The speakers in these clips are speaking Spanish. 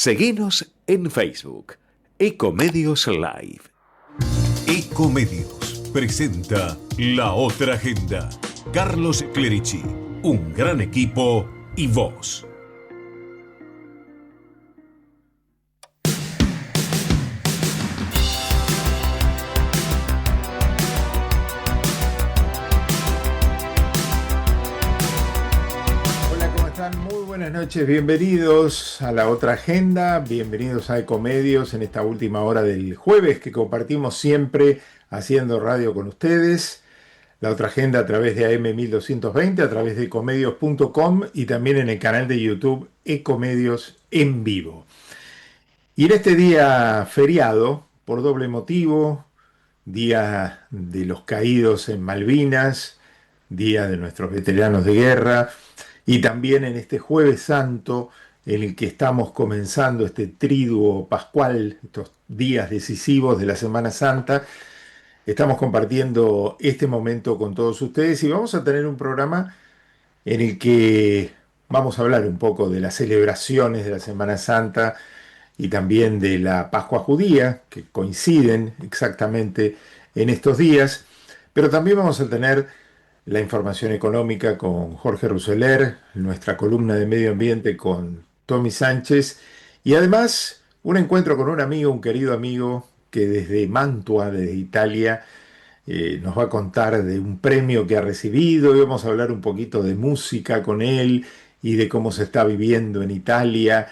Seguinos en Facebook, Ecomedios Live. Ecomedios presenta La Otra Agenda. Carlos Clerici, un gran equipo y vos. Muy buenas noches, bienvenidos a La Otra Agenda, bienvenidos a Ecomedios en esta última hora del jueves que compartimos siempre haciendo radio con ustedes. La Otra Agenda a través de AM 1220, a través de ecomedios.com y también en el canal de YouTube Ecomedios en vivo. Y en este día feriado, por doble motivo, Día de los Caídos en Malvinas, Día de nuestros veteranos de guerra, y también en este Jueves Santo, en el que estamos comenzando este triduo pascual, estos días decisivos de la Semana Santa, estamos compartiendo este momento con todos ustedes y vamos a tener un programa en el que vamos a hablar un poco de las celebraciones de la Semana Santa y también de la Pascua Judía, que coinciden exactamente en estos días, pero también vamos a tener la información económica con Jorge Rousseler, nuestra columna de medio ambiente con Tommy Sánchez y además un encuentro con un amigo, un querido amigo que desde Mantua, desde Italia, nos va a contar de un premio que ha recibido y vamos a hablar un poquito de música con él y de cómo se está viviendo en Italia,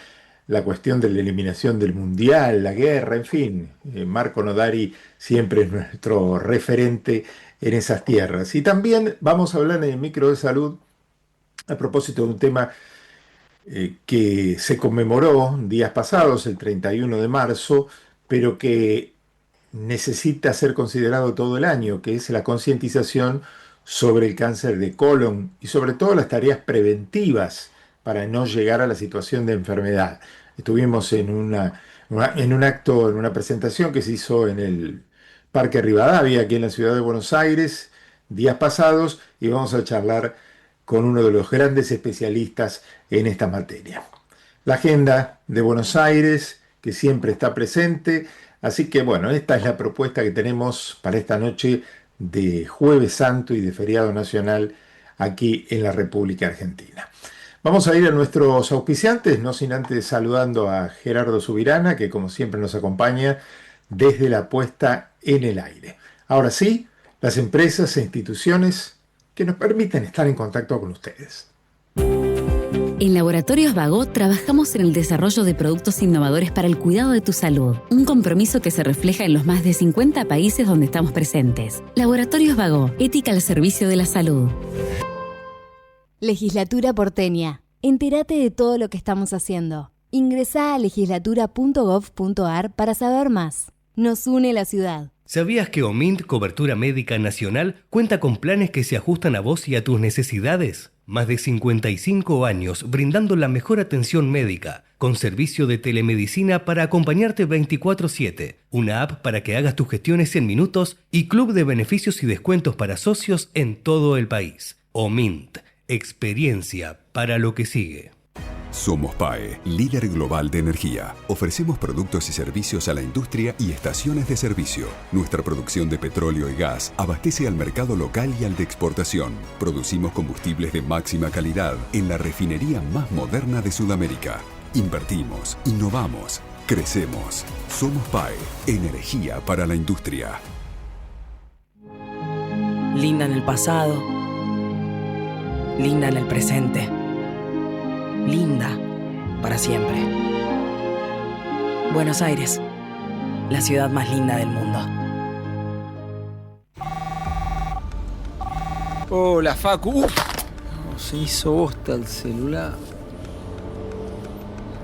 la cuestión de la eliminación del Mundial, la guerra, en fin. Marco Nodari siempre es nuestro referente en esas tierras. Y también vamos a hablar en el micro de salud a propósito de un tema que se conmemoró días pasados, el 31 de marzo, pero que necesita ser considerado todo el año, que es la concientización sobre el cáncer de colon y sobre todo las tareas preventivas para no llegar a la situación de enfermedad. Estuvimos en un acto, en una presentación que se hizo en el Parque Rivadavia, aquí en la ciudad de Buenos Aires, días pasados, y vamos a charlar con uno de los grandes especialistas en esta materia. La agenda de Buenos Aires, que siempre está presente, así que bueno, esta es la propuesta que tenemos para esta noche de Jueves Santo y de feriado nacional aquí en la República Argentina. Vamos a ir a nuestros auspiciantes, no sin antes saludando a Gerardo Subirana, que como siempre nos acompaña desde la puesta en el aire. Ahora sí, las empresas e instituciones que nos permiten estar en contacto con ustedes. En Laboratorios Vago trabajamos en el desarrollo de productos innovadores para el cuidado de tu salud, un compromiso que se refleja en los más de 50 países donde estamos presentes. Laboratorios Vago, ética al servicio de la salud. Legislatura porteña. Entérate de todo lo que estamos haciendo. Ingresá a legislatura.gov.ar para saber más. Nos une la ciudad. ¿Sabías que OMINT Cobertura Médica Nacional cuenta con planes que se ajustan a vos y a tus necesidades? Más de 55 años brindando la mejor atención médica, con servicio de telemedicina para acompañarte 24/7, una app para que hagas tus gestiones en minutos y club de beneficios y descuentos para socios en todo el país. OMINT, experiencia para lo que sigue. Somos PAE, líder global de energía. Ofrecemos productos y servicios a la industria y estaciones de servicio. Nuestra producción de petróleo y gas abastece al mercado local y al de exportación. Producimos combustibles de máxima calidad en la refinería más moderna de Sudamérica. Invertimos, innovamos, crecemos. Somos PAE, energía para la industria. Linda en el pasado, linda en el presente. Linda para siempre. Buenos Aires, la ciudad más linda del mundo. Hola, Facu. Se hizo bosta el celular.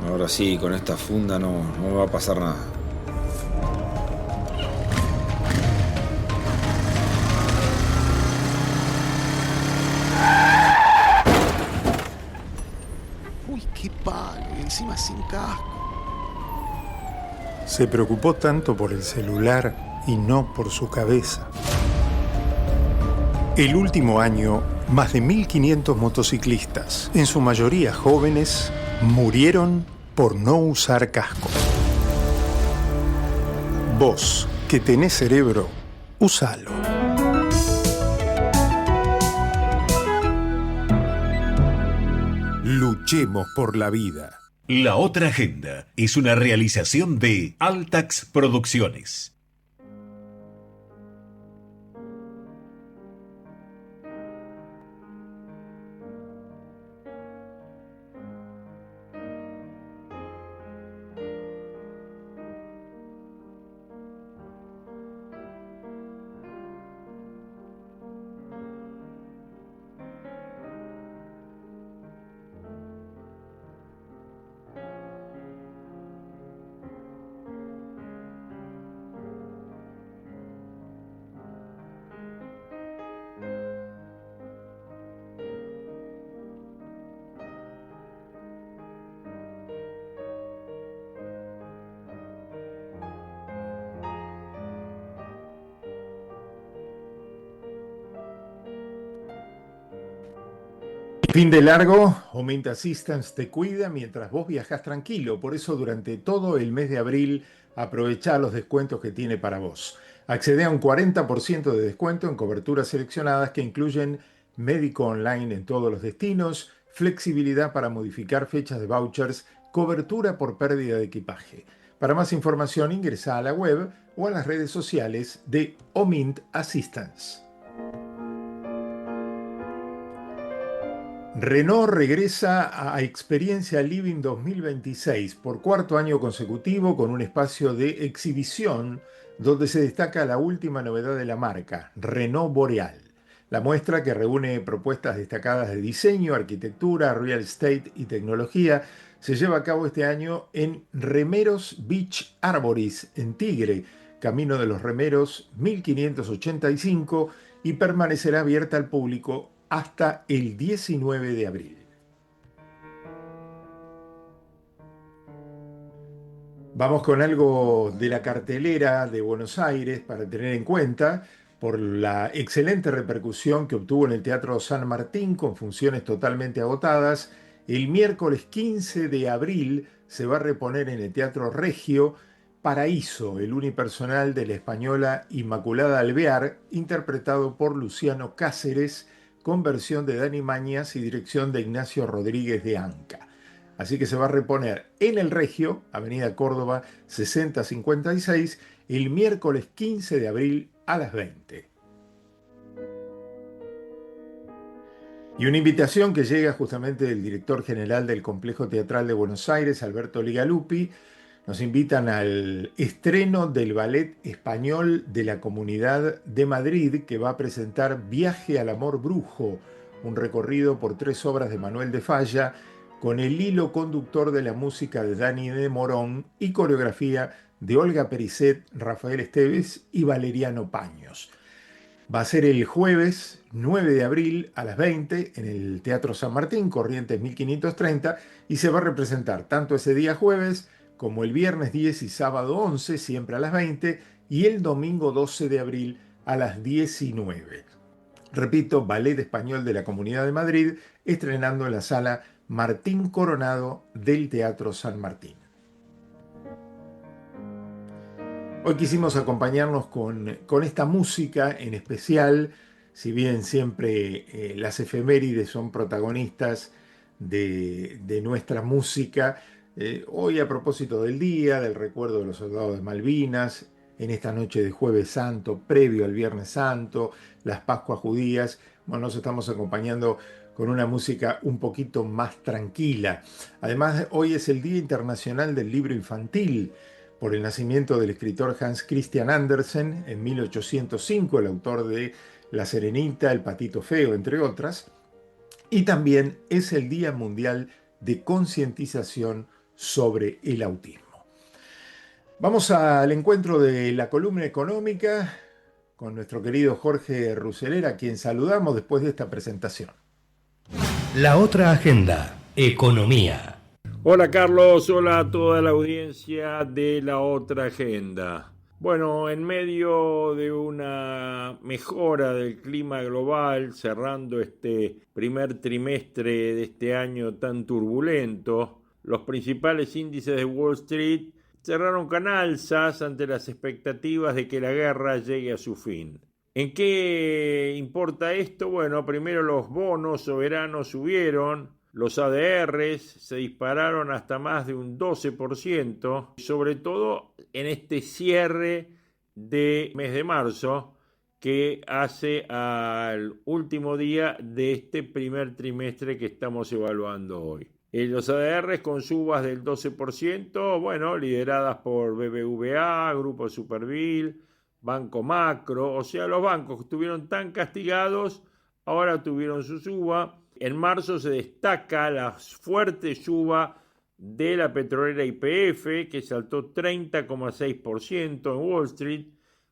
Ahora sí, con esta funda no me va a pasar nada. Qué palo, y encima sin casco. Se preocupó tanto por el celular y no por su cabeza. El último año, más de 1.500 motociclistas, en su mayoría jóvenes, murieron por no usar casco. Vos, que tenés cerebro, usalo. Luchemos por la vida. La Otra Agenda es una realización de Altax Producciones. Fin de largo, Aumenta Assistance te cuida mientras vos viajás tranquilo. Por eso durante todo el mes de abril aprovechá los descuentos que tiene para vos. Accede a un 40% de descuento en coberturas seleccionadas que incluyen médico online en todos los destinos, flexibilidad para modificar fechas de vouchers, cobertura por pérdida de equipaje. Para más información ingresa a la web o a las redes sociales de Omint Assistance. Renault regresa a Experiencia Living 2026 por cuarto año consecutivo con un espacio de exhibición donde se destaca la última novedad de la marca, Renault Boreal. La muestra, que reúne propuestas destacadas de diseño, arquitectura, real estate y tecnología, se lleva a cabo este año en Remeros Beach Arboris, en Tigre, Camino de los Remeros 1585, y permanecerá abierta al público hasta el 19 de abril. Vamos con algo de la cartelera de Buenos Aires para tener en cuenta por la excelente repercusión que obtuvo en el Teatro San Martín con funciones totalmente agotadas. El miércoles 15 de abril se va a reponer en el Teatro Regio Paraíso, el unipersonal de la española Inmaculada Alvear, interpretado por Luciano Cáceres, con versión de Dani Mañas y dirección de Ignacio Rodríguez de Anca. Así que se va a reponer en el Regio, Avenida Córdoba 6056, el miércoles 15 de abril a las 20. Y una invitación que llega justamente del director general del Complejo Teatral de Buenos Aires, Alberto Ligalupi. Nos invitan al estreno del Ballet Español de la Comunidad de Madrid, que va a presentar Viaje al Amor Brujo, un recorrido por 3 obras de Manuel de Falla, con el hilo conductor de la música de Dani de Morón y coreografía de Olga Pericet, Rafael Esteves y Valeriano Paños. Va a ser el jueves 9 de abril a las 20 en el Teatro San Martín, Corrientes 1530, y se va a representar tanto ese día jueves como el viernes 10 y sábado 11, siempre a las 20, y el domingo 12 de abril a las 19. Repito, Ballet Español de la Comunidad de Madrid, estrenando en la sala Martín Coronado del Teatro San Martín. Hoy quisimos acompañarnos con esta música en especial, si bien siempre las efemérides son protagonistas de nuestra música. Hoy, a propósito del día, del recuerdo de los soldados de Malvinas, en esta noche de Jueves Santo, previo al Viernes Santo, las Pascuas judías, bueno, nos estamos acompañando con una música un poquito más tranquila. Además, hoy es el Día Internacional del Libro Infantil, por el nacimiento del escritor Hans Christian Andersen en 1805, el autor de La Sirenita, El Patito Feo, entre otras. Y también es el Día Mundial de Concientización sobre el autismo. Vamos al encuentro de la columna económica con nuestro querido Jorge Ruselera, a quien saludamos después de esta presentación. La Otra Agenda, Economía. Hola Carlos, hola a toda la audiencia de La Otra Agenda. Bueno, en medio de una mejora del clima global, cerrando este primer trimestre de este año tan turbulento, Los principales índices de Wall Street cerraron con alzas ante las expectativas de que la guerra llegue a su fin. ¿En qué importa esto? Bueno, primero los bonos soberanos subieron, los ADRs se dispararon hasta más de un 12%, sobre todo en este cierre de mes de marzo, que hace al último día de este primer trimestre que estamos evaluando hoy. Los ADRs con subas del 12%, bueno, lideradas por BBVA, Grupo Superville, Banco Macro, o sea, los bancos que estuvieron tan castigados, ahora tuvieron su suba. En marzo se destaca la fuerte suba de la petrolera YPF, que saltó 30,6% en Wall Street,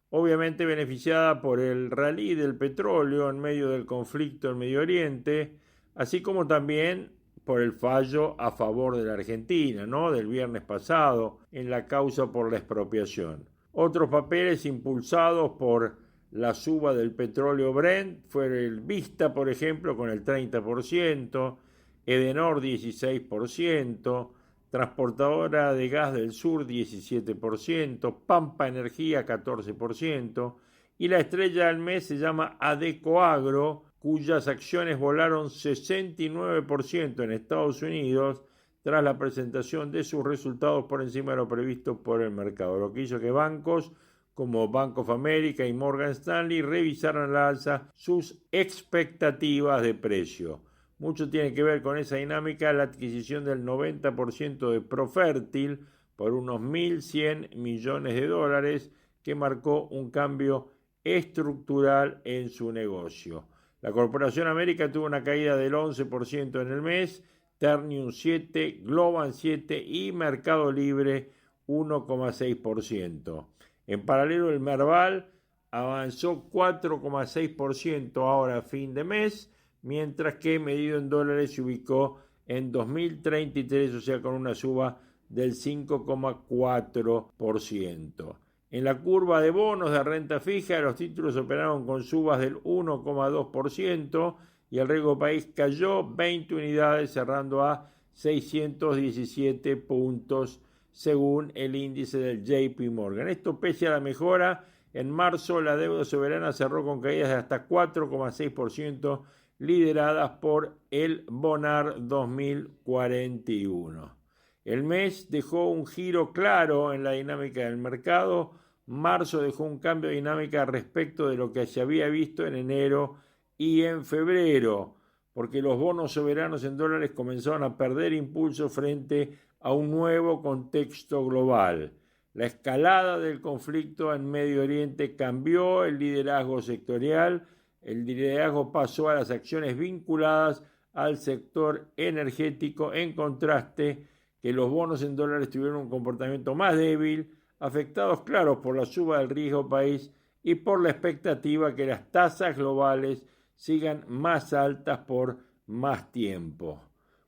obviamente beneficiada por el rally del petróleo en medio del conflicto en Medio Oriente, así como también por el fallo a favor de la Argentina, ¿no?, del viernes pasado en la causa por la expropiación. Otros papeles impulsados por la suba del petróleo Brent fue el Vista, por ejemplo, con el 30%, Edenor 16%, Transportadora de Gas del Sur 17%, Pampa Energía 14%, y la estrella del mes se llama Adecoagro, cuyas acciones volaron 69% en Estados Unidos tras la presentación de sus resultados por encima de lo previsto por el mercado, lo que hizo que bancos como Bank of America y Morgan Stanley revisaran al alza sus expectativas de precio. Mucho tiene que ver con esa dinámica la adquisición del 90% de Profertil por unos 1.100 millones de dólares, que marcó un cambio estructural en su negocio. La Corporación América tuvo una caída del 11% en el mes, Ternium 7%, Globant 7% y Mercado Libre 1,6%. En paralelo, el Merval avanzó 4,6% ahora a fin de mes, mientras que medido en dólares se ubicó en 2.033, o sea, con una suba del 5,4%. En la curva de bonos de renta fija, los títulos operaron con subas del 1,2% y el riesgo país cayó 20 unidades, cerrando a 617 puntos, según el índice del JP Morgan. Esto pese a la mejora. En marzo, la deuda soberana cerró con caídas de hasta 4,6%, lideradas por el Bonar 2041. El mes dejó un giro claro en la dinámica del mercado. Marzo dejó un cambio de dinámica respecto de lo que se había visto en enero y en febrero, porque los bonos soberanos en dólares comenzaron a perder impulso frente a un nuevo contexto global. La escalada del conflicto en Medio Oriente cambió el liderazgo sectorial. El liderazgo pasó a las acciones vinculadas al sector energético, en contraste que los bonos en dólares tuvieron un comportamiento más débil, afectados, claro, por la suba del riesgo país y por la expectativa que las tasas globales sigan más altas por más tiempo.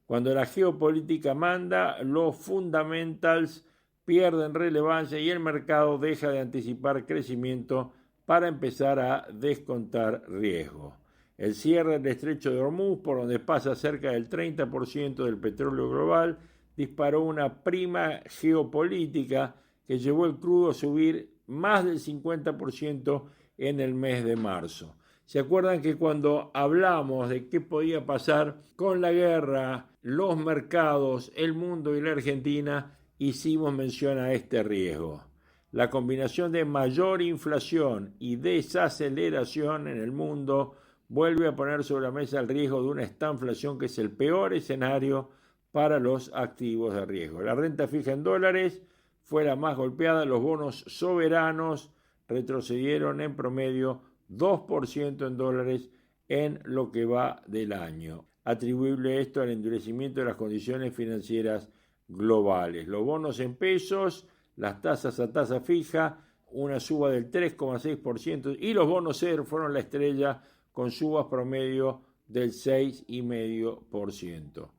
Cuando la geopolítica manda, los fundamentals pierden relevancia y el mercado deja de anticipar crecimiento para empezar a descontar riesgo. El cierre del estrecho de Hormuz, por donde pasa cerca del 30% del petróleo global, disparó una prima geopolítica que llevó el crudo a subir más del 50% en el mes de marzo. ¿Se acuerdan que cuando hablamos de qué podía pasar con la guerra, los mercados, el mundo y la Argentina, hicimos mención a este riesgo? La combinación de mayor inflación y desaceleración en el mundo vuelve a poner sobre la mesa el riesgo de una estanflación, que es el peor escenario para los activos de riesgo. La renta fija en dólares fue la más golpeada. Los bonos soberanos retrocedieron en promedio 2% en dólares en lo que va del año. Atribuible esto al endurecimiento de las condiciones financieras globales. Los bonos en pesos, las tasas a tasa fija, una suba del 3,6%, y los bonos SER fueron la estrella con subas promedio del 6,5%.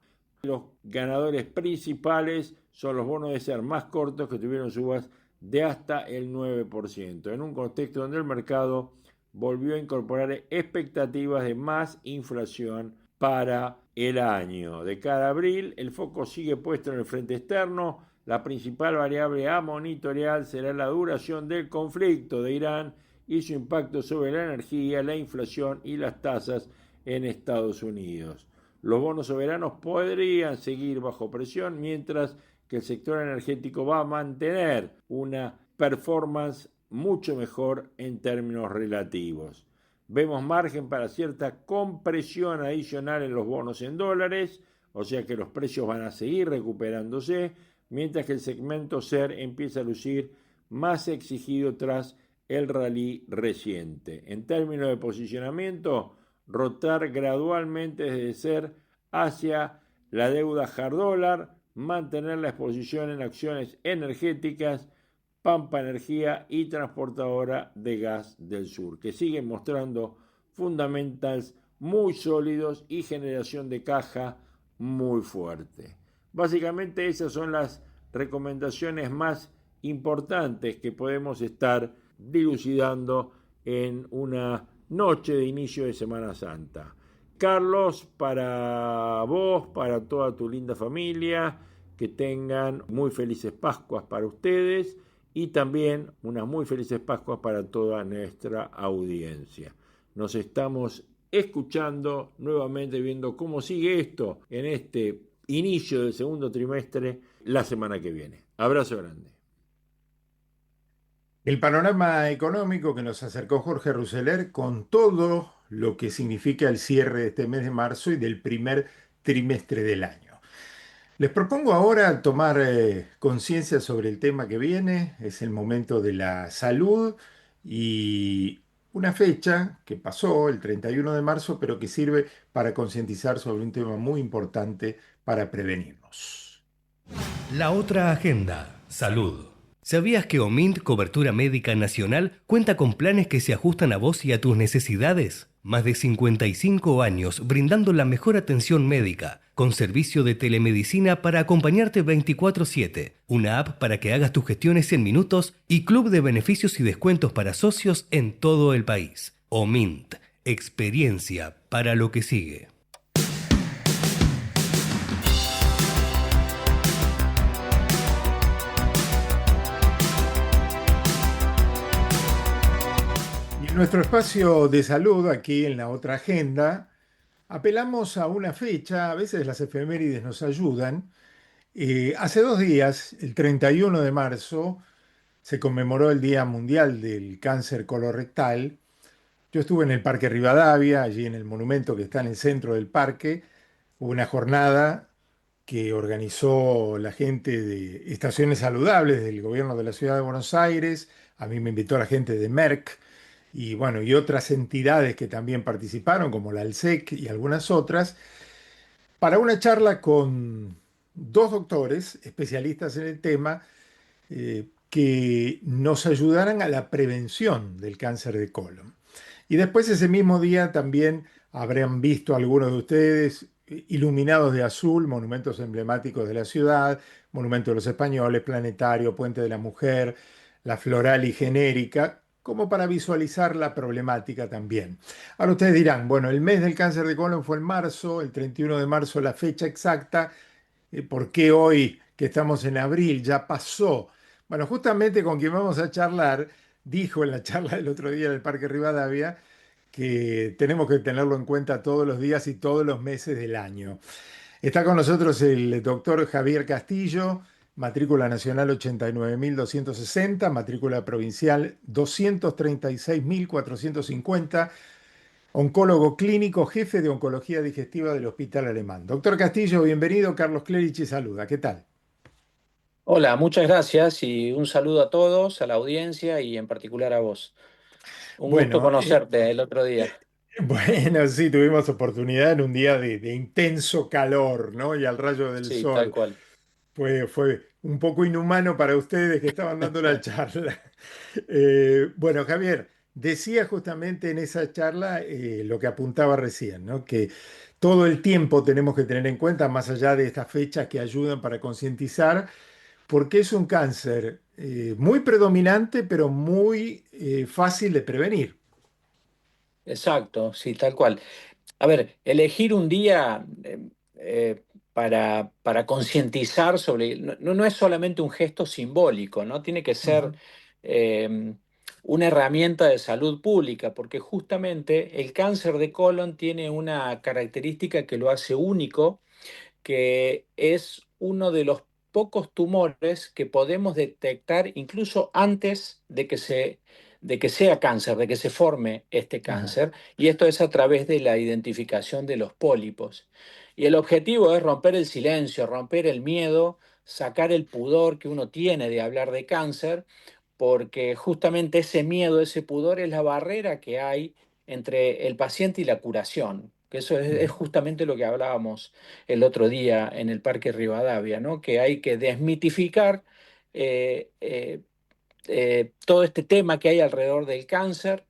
Los ganadores principales son los bonos de SER más cortos, que tuvieron subas de hasta el 9%, en un contexto donde el mercado volvió a incorporar expectativas de más inflación para el año. De cara a abril, el foco sigue puesto en el frente externo. La principal variable a monitorear será la duración del conflicto de Irán y su impacto sobre la energía, la inflación y las tasas en Estados Unidos. Los bonos soberanos podrían seguir bajo presión, mientras que el sector energético va a mantener una performance mucho mejor en términos relativos. Vemos margen para cierta compresión adicional en los bonos en dólares, o sea que los precios van a seguir recuperándose, mientras que el segmento SER empieza a lucir más exigido tras el rally reciente. En términos de posicionamiento, rotar gradualmente desde SER hacia la deuda hard dólar, mantener la exposición en acciones energéticas, Pampa Energía y transportadora de gas del sur, que siguen mostrando fundamentals muy sólidos y generación de caja muy fuerte. Básicamente esas son las recomendaciones más importantes que podemos estar dilucidando en una noche de inicio de Semana Santa. Carlos, para vos, para toda tu linda familia, que tengan muy felices Pascuas para ustedes y también unas muy felices Pascuas para toda nuestra audiencia. Nos estamos escuchando nuevamente, viendo cómo sigue esto en este inicio del segundo trimestre la semana que viene. Abrazo grande. El panorama económico que nos acercó Jorge Rousseler con todo lo que significa el cierre de este mes de marzo y del primer trimestre del año. Les propongo ahora tomar conciencia sobre el tema que viene. Es el momento de la salud y una fecha que pasó el 31 de marzo, pero que sirve para concientizar sobre un tema muy importante para prevenirnos. La otra agenda, salud. ¿Sabías que OMINT Cobertura Médica Nacional cuenta con planes que se ajustan a vos y a tus necesidades? Más de 55 años brindando la mejor atención médica, con servicio de telemedicina para acompañarte 24/7, una app para que hagas tus gestiones en minutos y club de beneficios y descuentos para socios en todo el país. OMINT, experiencia para lo que sigue. Nuestro espacio de salud aquí en la otra agenda, apelamos a una fecha, a veces las efemérides nos ayudan. Hace 2 días, el 31 de marzo, se conmemoró el Día Mundial del Cáncer Colorectal. Yo estuve en el Parque Rivadavia, allí en el monumento que está en el centro del parque. Hubo una jornada que organizó la gente de Estaciones Saludables del gobierno de la ciudad de Buenos Aires. A mí me invitó la gente de Merck. Y bueno, y otras entidades que también participaron, como la ALSEC y algunas otras, para una charla con 2 doctores especialistas en el tema que nos ayudaran a la prevención del cáncer de colon. Y después ese mismo día también habrán visto algunos de ustedes iluminados de azul, monumentos emblemáticos de la ciudad, Monumento de los Españoles, Planetario, Puente de la Mujer, la Floral y Genérica, como para visualizar la problemática también. Ahora ustedes dirán, bueno, el mes del cáncer de colon fue en marzo, el 31 de marzo la fecha exacta, ¿por qué hoy que estamos en abril ya pasó? Bueno, justamente con quien vamos a charlar, dijo en la charla del otro día en el Parque Rivadavia que tenemos que tenerlo en cuenta todos los días y todos los meses del año. Está con nosotros el doctor Javier Castillo, matrícula nacional 89.260, matrícula provincial 236.450, oncólogo clínico, jefe de oncología digestiva del Hospital Alemán. Doctor Castillo, bienvenido. Carlos Clerici saluda. ¿Qué tal? Hola, muchas gracias y un saludo a todos, a la audiencia y en particular a vos. Un gusto conocerte el otro día. Bueno, sí, tuvimos oportunidad en un día de intenso calor, ¿no? Y al rayo del sol. Tal cual. Fue un poco inhumano para ustedes que estaban dando la charla. Bueno, Javier, decía justamente en esa charla lo que apuntaba recién, ¿no? Que todo el tiempo tenemos que tener en cuenta, más allá de estas fechas que ayudan para concientizar, porque es un cáncer muy predominante, pero muy fácil de prevenir. Exacto, sí, tal cual. A ver, elegir un día para concientizar sobre, no es solamente un gesto simbólico, ¿no? Tiene que ser Ujú, eh, una herramienta de salud pública, porque justamente el cáncer de colon tiene una característica que lo hace único, que es uno de los pocos tumores que podemos detectar incluso antes de que sea cáncer, de que se forme este ajá, cáncer, y esto es a través de la identificación de los pólipos. Y el objetivo es romper el silencio, romper el miedo, sacar el pudor que uno tiene de hablar de cáncer, porque justamente ese miedo, ese pudor es la barrera que hay entre el paciente y la curación, que eso es ujú, justamente lo que hablábamos el otro día en el Parque Rivadavia, ¿no? Que hay que desmitificar eh, eh, todo este tema que hay alrededor del cáncer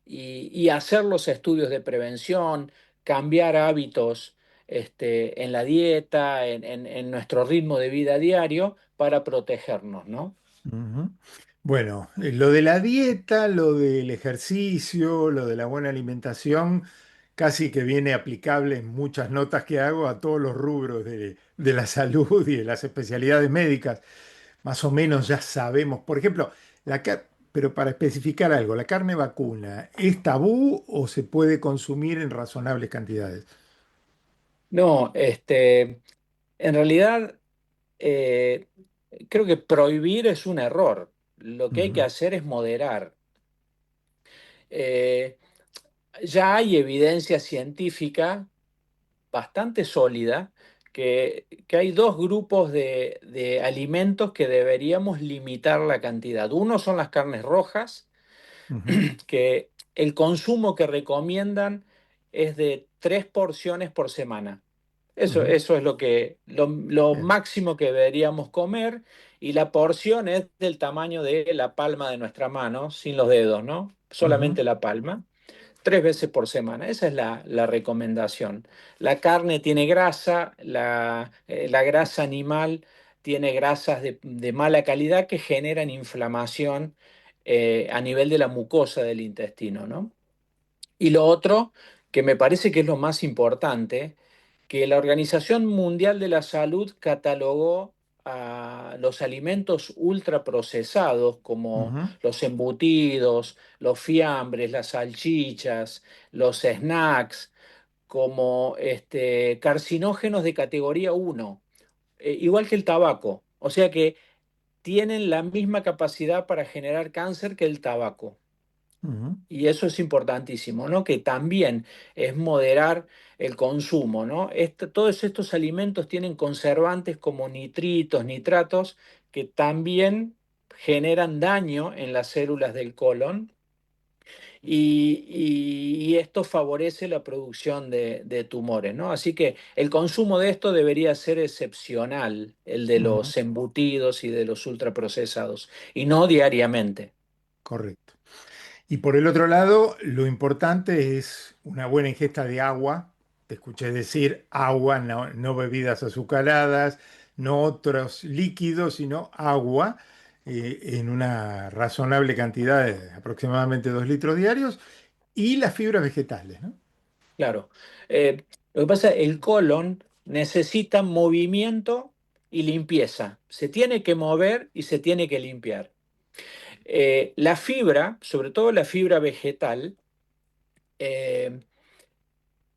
y hacer los estudios de prevención, cambiar hábitos en la dieta, en nuestro ritmo de vida diario para protegernos, ¿no? ujú. Bueno, lo de la dieta, lo del ejercicio, lo de la buena alimentación, casi que viene aplicable en muchas notas que hago a todos los rubros de la salud y de las especialidades médicas. Más o menos ya sabemos. Por ejemplo, pero para especificar algo, ¿la carne vacuna es tabú o se puede consumir en razonables cantidades? No, en realidad eh, creo que prohibir es un error. Lo que hay que Ujú, hacer es moderar. Eh, ya hay evidencia científica bastante sólida que hay dos grupos de alimentos que deberíamos limitar la cantidad. Uno son las carnes rojas, ujú, que el consumo que recomiendan es de 3 porciones por semana. ujú. Eso es lo Bien. máximo que deberíamos comer, y la porción es del tamaño de la palma de nuestra mano, sin los dedos, ¿no? Ujú, Solamente la palma. 3 veces por semana. Esa es la recomendación. La carne tiene grasa, la grasa animal tiene grasas de mala calidad que generan inflamación a nivel de la mucosa del intestino, ¿no? Y lo otro, que me parece que es lo más importante, que la Organización Mundial de la Salud catalogó a los alimentos ultraprocesados como ujú, los embutidos, los fiambres, las salchichas, los snacks, como carcinógenos de categoría 1, igual que el tabaco. O sea que tienen la misma capacidad para generar cáncer que el tabaco. ujú, Y eso es importantísimo, ¿no? Que también es moderar el consumo, ¿no? Todos estos alimentos tienen conservantes como nitritos, nitratos, que también generan daño en las células del colon, y esto favorece la producción de tumores, ¿no? Así que el consumo de esto debería ser excepcional, el de ujú. los embutidos y de los ultraprocesados, y no diariamente. Correcto. Y por el otro lado, lo importante es una buena ingesta de agua. Te escuché decir agua, no, no bebidas azucaradas, no otros líquidos, sino agua en una razonable cantidad de aproximadamente 2 litros diarios y las fibras vegetales, ¿no? Claro. Lo que pasa, el colon necesita movimiento y limpieza. Se tiene que mover y se tiene que limpiar. La fibra, sobre todo la fibra vegetal,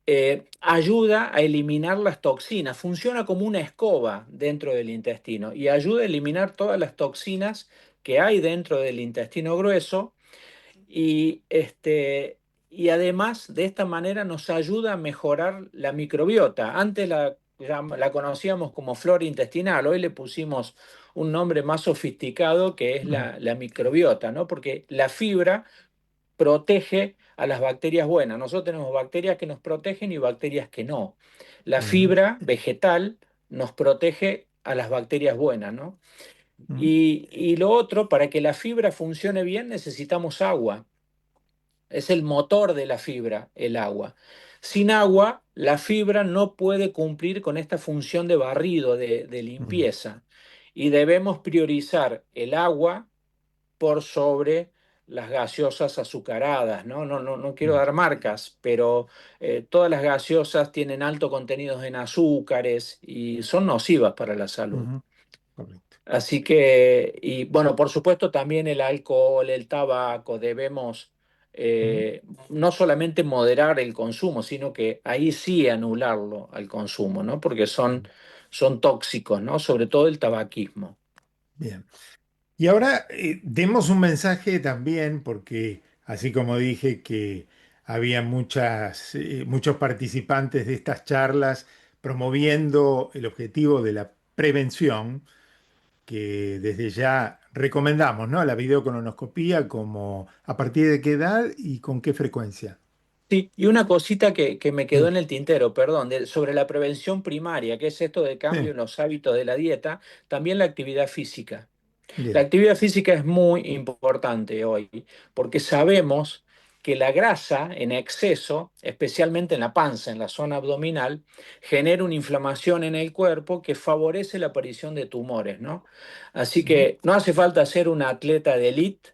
eh, ayuda a eliminar las toxinas. Funciona como una escoba dentro del intestino y ayuda a eliminar todas las toxinas que hay dentro del intestino grueso, y, y además de esta manera nos ayuda a mejorar la microbiota. Antes la conocíamos como flora intestinal, hoy le pusimos un nombre más sofisticado que es Mm, la microbiota, ¿no? Porque la fibra protege a las bacterias buenas. Nosotros tenemos bacterias que nos protegen y bacterias que no. La ujú, fibra vegetal nos protege a las bacterias buenas, ¿no? ujú, Y lo otro, para que la fibra funcione bien, necesitamos agua. Es el motor de la fibra, el agua. Sin agua, la fibra no puede cumplir con esta función de barrido, de ujú, limpieza. Y debemos priorizar el agua por sobre las gaseosas azucaradas, ¿no? No quiero dar marcas, pero todas las gaseosas tienen alto contenido en azúcares y son nocivas para la salud. Ujú. Correcto. Así que, y bueno, por supuesto también el alcohol, el tabaco, debemos Ujú. no solamente moderar el consumo, sino que ahí sí anularlo al consumo, ¿no? Porque son tóxicos, ¿no? Sobre todo el tabaquismo. Bien. Y ahora demos un mensaje también, porque así como dije que había muchos participantes de estas charlas promoviendo el objetivo de la prevención, que desde ya recomendamos, ¿no? La videocolonoscopía, como a partir de qué edad y con qué frecuencia. Sí, y una cosita que me quedó Mm, en el tintero, perdón, sobre la prevención primaria, que es esto de cambio sí, en los hábitos de la dieta, también la actividad física. La bien. actividad física es muy importante hoy porque sabemos que la grasa en exceso, especialmente en la panza, en la zona abdominal, genera una inflamación en el cuerpo que favorece la aparición de tumores, ¿no? Así Ujú, que no hace falta ser un atleta de élite,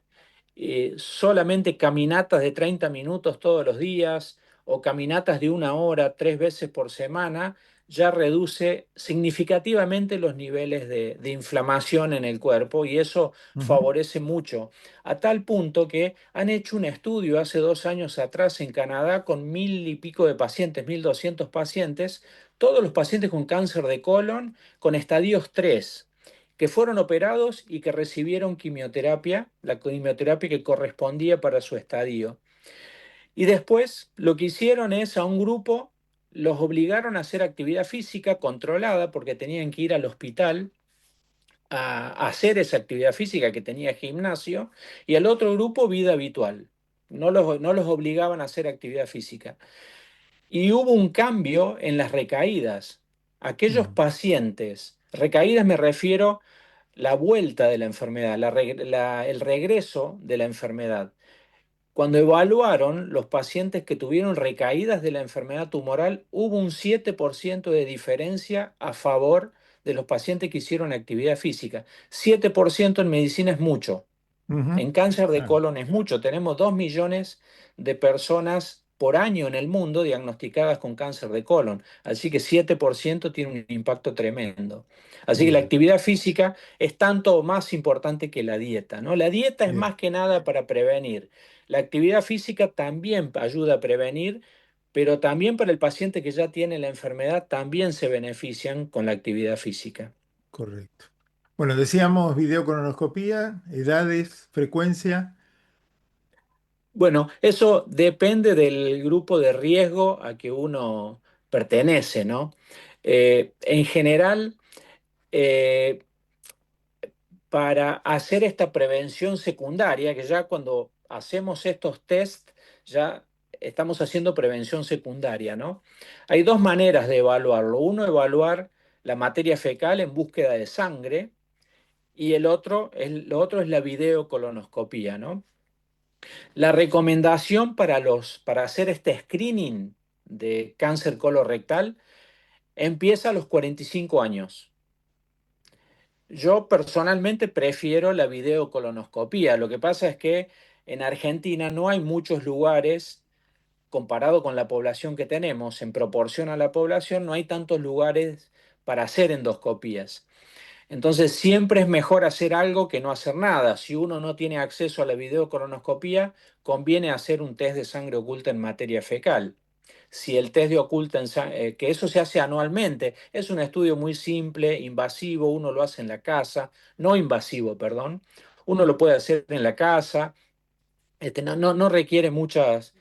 solamente caminatas de 30 minutos todos los días o caminatas de 1 hora 3 veces por semana ya reduce significativamente los niveles de inflamación en el cuerpo y eso ujú, favorece mucho, a tal punto que han hecho un estudio hace 2 años atrás en Canadá con 1000 y pico de pacientes, 1200 pacientes, todos los pacientes con cáncer de colon con estadios 3 que fueron operados y que recibieron quimioterapia, la quimioterapia que correspondía para su estadio. Y después lo que hicieron es a un grupo, los obligaron a hacer actividad física controlada porque tenían que ir al hospital a hacer esa actividad física que tenía gimnasio, y al otro grupo vida habitual. No los obligaban a hacer actividad física. Y hubo un cambio en las recaídas. Aquellos mm, pacientes, recaídas me refiero la vuelta de la enfermedad, el regreso de la enfermedad. Cuando evaluaron los pacientes que tuvieron recaídas de la enfermedad tumoral, hubo un 7% de diferencia a favor de los pacientes que hicieron actividad física. 7% en medicina es mucho. ujú. En cáncer de Claro, colon es mucho. Tenemos 2 millones de personas por año en el mundo diagnosticadas con cáncer de colon. Así que 7% tiene un impacto tremendo. Así que la bien, actividad física es tanto o más importante que la dieta, ¿no? La dieta es bien. más que nada para prevenir. La actividad física también ayuda a prevenir, pero también para el paciente que ya tiene la enfermedad también se benefician con la actividad física. Correcto. Bueno, decíamos videocolonoscopía, edades, frecuencia. Bueno, eso depende del grupo de riesgo a que uno pertenece, ¿no? En general, eh, para hacer esta prevención secundaria, que ya cuando hacemos estos test, ya estamos haciendo prevención secundaria, ¿no? Hay dos maneras de evaluarlo. Uno, evaluar la materia fecal en búsqueda de sangre, y lo otro es la videocolonoscopía, ¿no? La recomendación para hacer este screening de cáncer colorectal empieza a los 45 años. Yo personalmente prefiero la videocolonoscopía. Lo que pasa es que en Argentina no hay muchos lugares, comparado con la población que tenemos, en proporción a la población, no hay tantos lugares para hacer endoscopías. Entonces siempre es mejor hacer algo que no hacer nada. Si uno no tiene acceso a la videocolonoscopía, conviene hacer un test de sangre oculta en materia fecal. Si el test de oculta que eso se hace anualmente, es un estudio muy simple, invasivo, uno lo hace en la casa, no invasivo, perdón. Uno lo puede hacer en la casa, no requiere muchas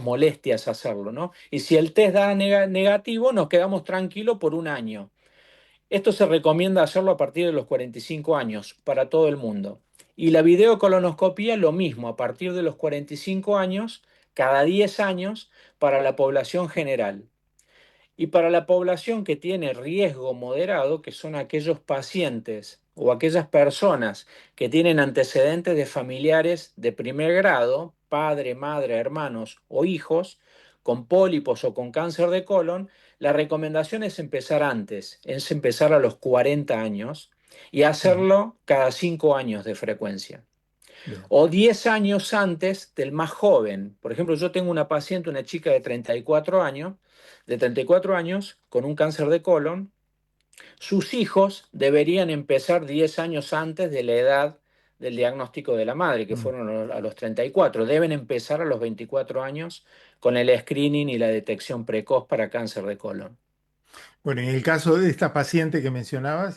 molestias hacerlo, ¿no? Y si el test da negativo, nos quedamos tranquilos por 1 año. Esto se recomienda hacerlo a partir de los 45 años para todo el mundo. Y la videocolonoscopía, lo mismo, a partir de los 45 años, cada 10 años, para la población general. Y para la población que tiene riesgo moderado, que son aquellos pacientes o aquellas personas que tienen antecedentes de familiares de primer grado, padre, madre, hermanos o hijos, con pólipos o con cáncer de colon, la recomendación es empezar antes, es empezar a los 40 años y Ujú, hacerlo cada 5 años de frecuencia. Bien. o 10 años antes del más joven. Por ejemplo, yo tengo una paciente, una chica de 34 años con un cáncer de colon. Sus hijos deberían empezar 10 años antes de la edad del diagnóstico de la madre, que fueron a los 34. Deben empezar a los 24 años con el screening y la detección precoz para cáncer de colon. Bueno, en el caso de esta paciente que mencionabas,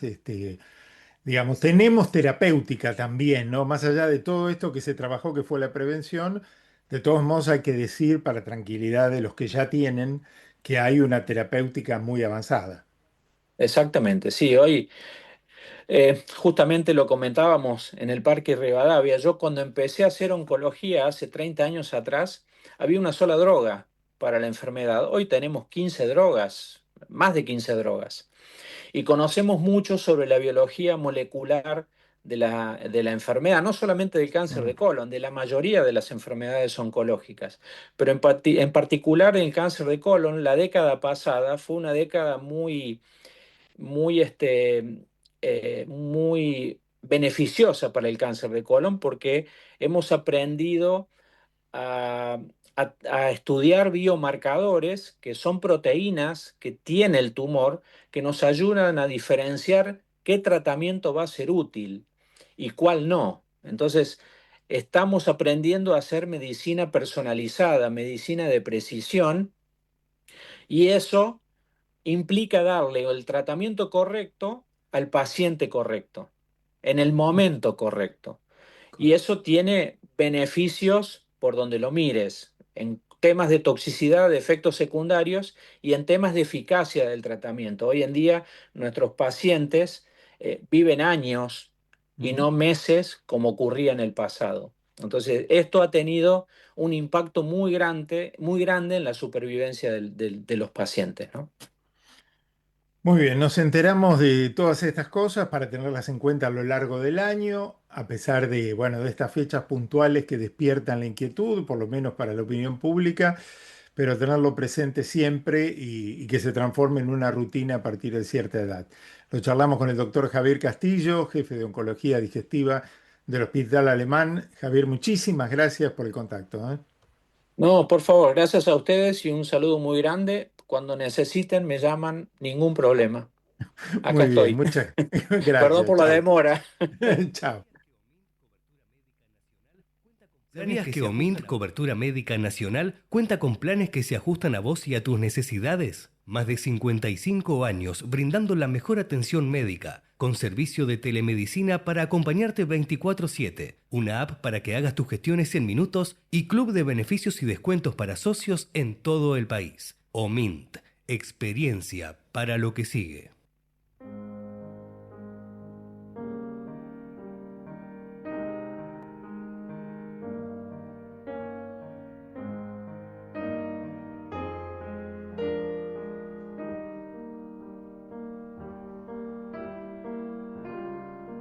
digamos, tenemos terapéutica también, ¿no? Más allá de todo esto que se trabajó, que fue la prevención, de todos modos hay que decir, para tranquilidad de los que ya tienen, que hay una terapéutica muy avanzada. Exactamente, sí, hoy justamente lo comentábamos en el Parque Rivadavia. Yo cuando empecé a hacer oncología hace 30 años atrás, había una sola droga para la enfermedad. Hoy tenemos 15 drogas, más de 15 drogas. Y conocemos mucho sobre la biología molecular de la enfermedad, no solamente del cáncer de colon, de la mayoría de las enfermedades oncológicas. Pero en particular en el cáncer de colon, la década pasada fue una década muy, muy beneficiosa para el cáncer de colon porque hemos aprendido a, a estudiar biomarcadores que son proteínas que tiene el tumor que nos ayudan a diferenciar qué tratamiento va a ser útil y cuál no. Entonces, estamos aprendiendo a hacer medicina personalizada, medicina de precisión, y eso implica darle el tratamiento correcto al paciente correcto, en el momento correcto. Y eso tiene beneficios por donde lo mires, en temas de toxicidad, de efectos secundarios y en temas de eficacia del tratamiento. Hoy en día nuestros pacientes viven años y no meses como ocurría en el pasado. Entonces, esto ha tenido un impacto muy grande en la supervivencia de los pacientes, ¿no? Muy bien, nos enteramos de todas estas cosas para tenerlas en cuenta a lo largo del año, a pesar de, bueno, de estas fechas puntuales que despiertan la inquietud, por lo menos para la opinión pública, pero tenerlo presente siempre y que se transforme en una rutina a partir de cierta edad. Lo charlamos con el doctor Javier Castillo, jefe de oncología digestiva del Hospital Alemán. Javier, muchísimas gracias por el contacto, ¿eh? No, por favor, gracias a ustedes y un saludo muy grande. Cuando necesiten, me llaman, ningún problema. Acá Muy bien, estoy. muchas Perdón gracias. por la Chao. demora. Chao. ¿Sabías que OMINT Cobertura Médica Nacional cuenta con planes que se ajustan a vos y a tus necesidades? Más de 55 años brindando la mejor atención médica, con servicio de telemedicina para acompañarte 24/7, una app para que hagas tus gestiones en minutos y club de beneficios y descuentos para socios en todo el país. OMINT, experiencia para lo que sigue.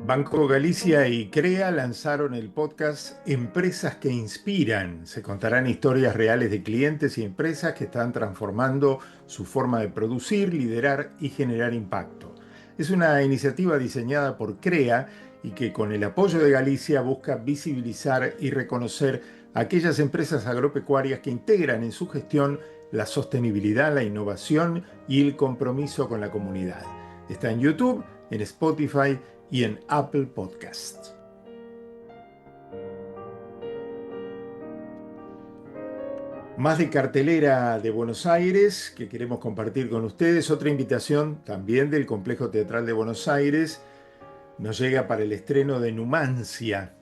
Banco Galicia y CREA lanzaron el podcast Empresas que Inspiran. Se contarán historias reales de clientes y empresas que están transformando su forma de producir, liderar y generar impacto. Es una iniciativa diseñada por CREA y que con el apoyo de Galicia busca visibilizar y reconocer a aquellas empresas agropecuarias que integran en su gestión la sostenibilidad, la innovación y el compromiso con la comunidad. Está en YouTube, en Spotify y en Apple Podcast. Más de cartelera de Buenos Aires que queremos compartir con ustedes. Otra invitación también del Complejo Teatral de Buenos Aires nos llega para el estreno de Numancia,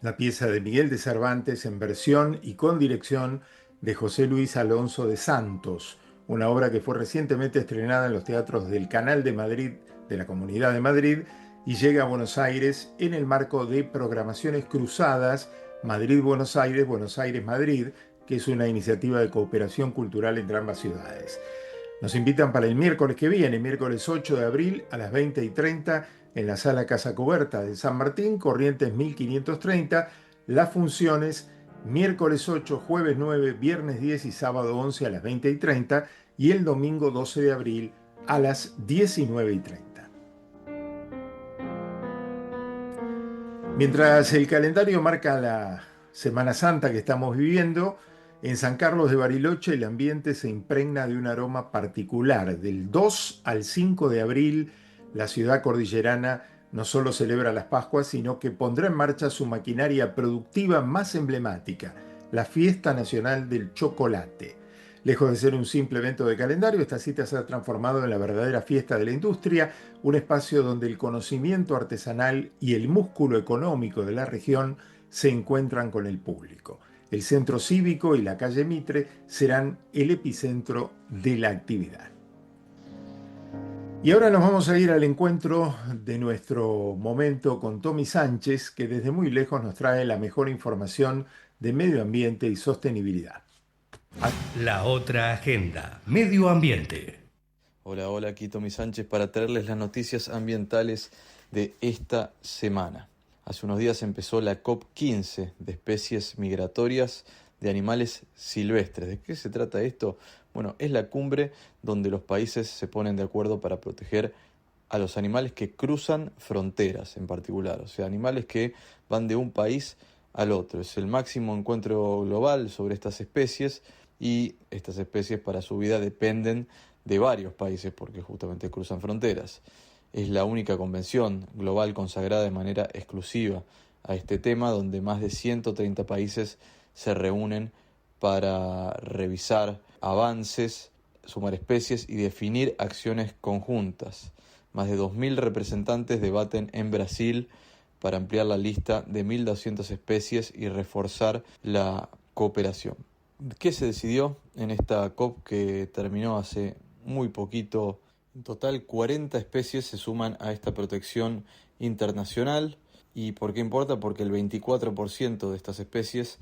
la pieza de Miguel de Cervantes en versión y con dirección de José Luis Alonso de Santos, una obra que fue recientemente estrenada en los teatros del Canal de Madrid, de la Comunidad de Madrid, y llega a Buenos Aires en el marco de programaciones cruzadas Madrid-Buenos Aires, Buenos Aires-Madrid, que es una iniciativa de cooperación cultural entre ambas ciudades. Nos invitan para el miércoles que viene, miércoles 8 de abril a las 20:30 en la Sala Casa Coberta de San Martín, Corrientes 1530. Las funciones miércoles 8, jueves 9, viernes 10 y sábado 11 a las 20:30 y el domingo 12 de abril a las 19:30. Mientras el calendario marca la Semana Santa que estamos viviendo, en San Carlos de Bariloche el ambiente se impregna de un aroma particular. Del 2 al 5 de abril, la ciudad cordillerana no solo celebra las Pascuas, sino que pondrá en marcha su maquinaria productiva más emblemática, la Fiesta Nacional del Chocolate. Lejos de ser un simple evento de calendario, esta cita se ha transformado en la verdadera fiesta de la industria, un espacio donde el conocimiento artesanal y el músculo económico de la región se encuentran con el público. El centro cívico y la calle Mitre serán el epicentro de la actividad. Y ahora nos vamos a ir al encuentro de nuestro momento con Tommy Sánchez, que desde muy lejos nos trae la mejor información de medio ambiente y sostenibilidad. La otra agenda, medio ambiente. Hola, hola, aquí Tommy Sánchez para traerles las noticias ambientales de esta semana. Hace unos días empezó la COP15 de especies migratorias de animales silvestres. ¿De qué se trata esto? Bueno, es la cumbre donde los países se ponen de acuerdo para proteger a los animales que cruzan fronteras en particular, o sea, animales que van de un país al otro. Es el máximo encuentro global sobre estas especies y estas especies para su vida dependen de varios países porque justamente cruzan fronteras. Es la única convención global consagrada de manera exclusiva a este tema, donde más de 130 países se reúnen para revisar avances, sumar especies y definir acciones conjuntas. Más de 2.000 representantes debaten en Brasil para ampliar la lista de 1.200 especies y reforzar la cooperación. ¿Qué se decidió en esta COP que terminó hace muy poquito? En total, 40 especies se suman a esta protección internacional. ¿Y por qué importa? Porque el 24% de estas especies,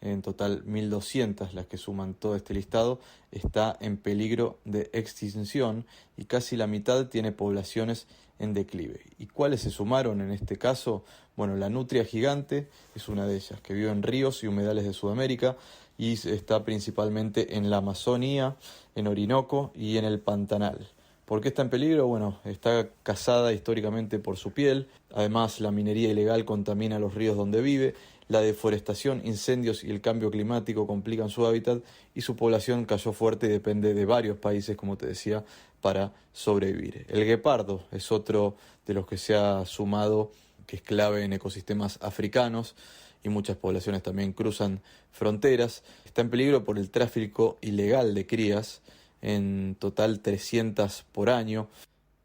en total 1.200 las que suman todo este listado, está en peligro de extinción y casi la mitad tiene poblaciones en declive. ¿Y cuáles se sumaron en este caso? Bueno, la nutria gigante es una de ellas, que vive en ríos y humedales de Sudamérica y está principalmente en la Amazonía, en Orinoco y en el Pantanal. ¿Por qué está en peligro? Bueno, está cazada históricamente por su piel, además la minería ilegal contamina los ríos donde vive, la deforestación, incendios y el cambio climático complican su hábitat y su población cayó fuerte y depende de varios países, como te decía, para sobrevivir. El guepardo es otro de los que se ha sumado, que es clave en ecosistemas africanos y muchas poblaciones también cruzan fronteras. Está en peligro por el tráfico ilegal de crías, en total 300 por año.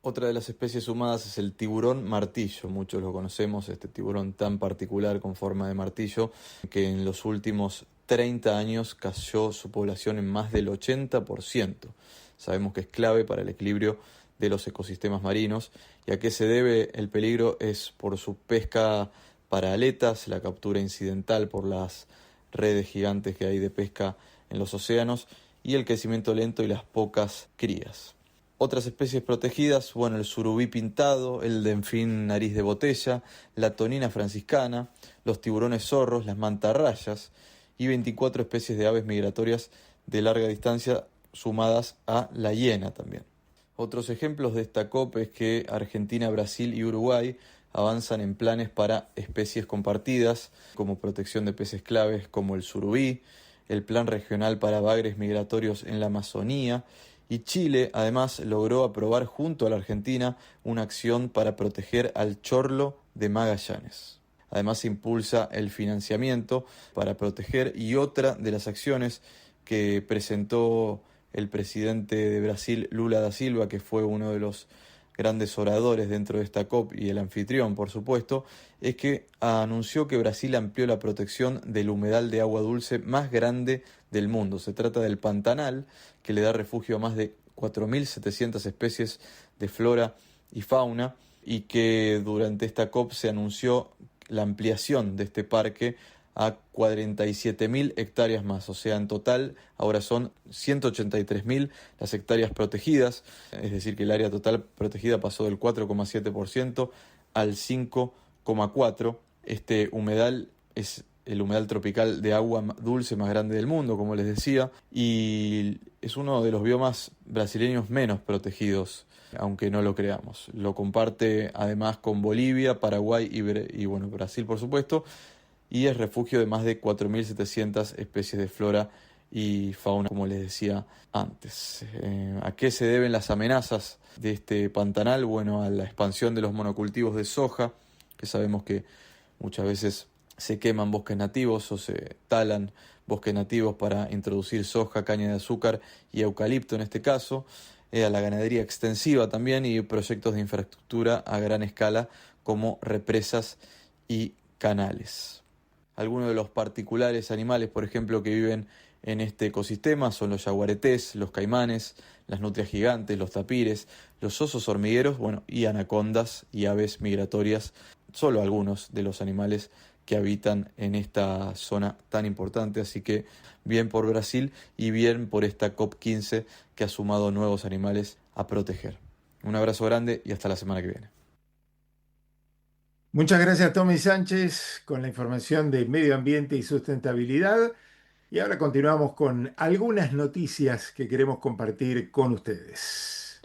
Otra de las especies sumadas es el tiburón martillo, muchos lo conocemos, este tiburón tan particular con forma de martillo, que en los últimos 30 años cayó su población en más del 80%. Sabemos que es clave para el equilibrio de los ecosistemas marinos. ¿Y a qué se debe el peligro? Es por su pesca para aletas, la captura incidental por las redes gigantes que hay de pesca en los océanos y el crecimiento lento y las pocas crías. Otras especies protegidas, bueno, el surubí pintado, el delfín nariz de botella, la tonina franciscana, los tiburones zorros, las mantarrayas y 24 especies de aves migratorias de larga distancia sumadas a la hiena también. Otros ejemplos de esta COP es que Argentina, Brasil y Uruguay avanzan en planes para especies compartidas, como protección de peces claves como el surubí, el plan regional para bagres migratorios en la Amazonía, y Chile además logró aprobar junto a la Argentina una acción para proteger al chorlo de Magallanes. Además se impulsa el financiamiento para proteger, y otra de las acciones que presentó el presidente de Brasil, Lula da Silva, que fue uno de los grandes oradores dentro de esta COP y el anfitrión, por supuesto, es que anunció que Brasil amplió la protección del humedal de agua dulce más grande del mundo. Se trata del Pantanal, que le da refugio a más de 4.700 especies de flora y fauna, y que durante esta COP se anunció la ampliación de este parque a 47.000 hectáreas más, o sea, en total ahora son 183.000 las hectáreas protegidas, es decir, que el área total protegida pasó del 4,7% al 5,4%. Este humedal es el humedal tropical de agua dulce más grande del mundo, como les decía, y es uno de los biomas brasileños menos protegidos, aunque no lo creamos. Lo comparte además con Bolivia, Paraguay y Brasil, por supuesto, y es refugio de más de 4.700 especies de flora y fauna, como les decía antes. ¿A qué se deben las amenazas de este pantanal? Bueno, a la expansión de los monocultivos de soja, que sabemos que muchas veces se queman bosques nativos o se talan bosques nativos para introducir soja, caña de azúcar y eucalipto en este caso, a la ganadería extensiva también y proyectos de infraestructura a gran escala como represas y canales. Algunos de los particulares animales, por ejemplo, que viven en este ecosistema son los yaguaretés, los caimanes, las nutrias gigantes, los tapires, los osos hormigueros, y anacondas y aves migratorias, solo algunos de los animales que habitan en esta zona tan importante. Así que bien por Brasil y bien por esta COP15 que ha sumado nuevos animales a proteger. Un abrazo grande y hasta la semana que viene. Muchas gracias, Tommy Sánchez, con la información de medio ambiente y sustentabilidad. Y ahora continuamos con algunas noticias que queremos compartir con ustedes.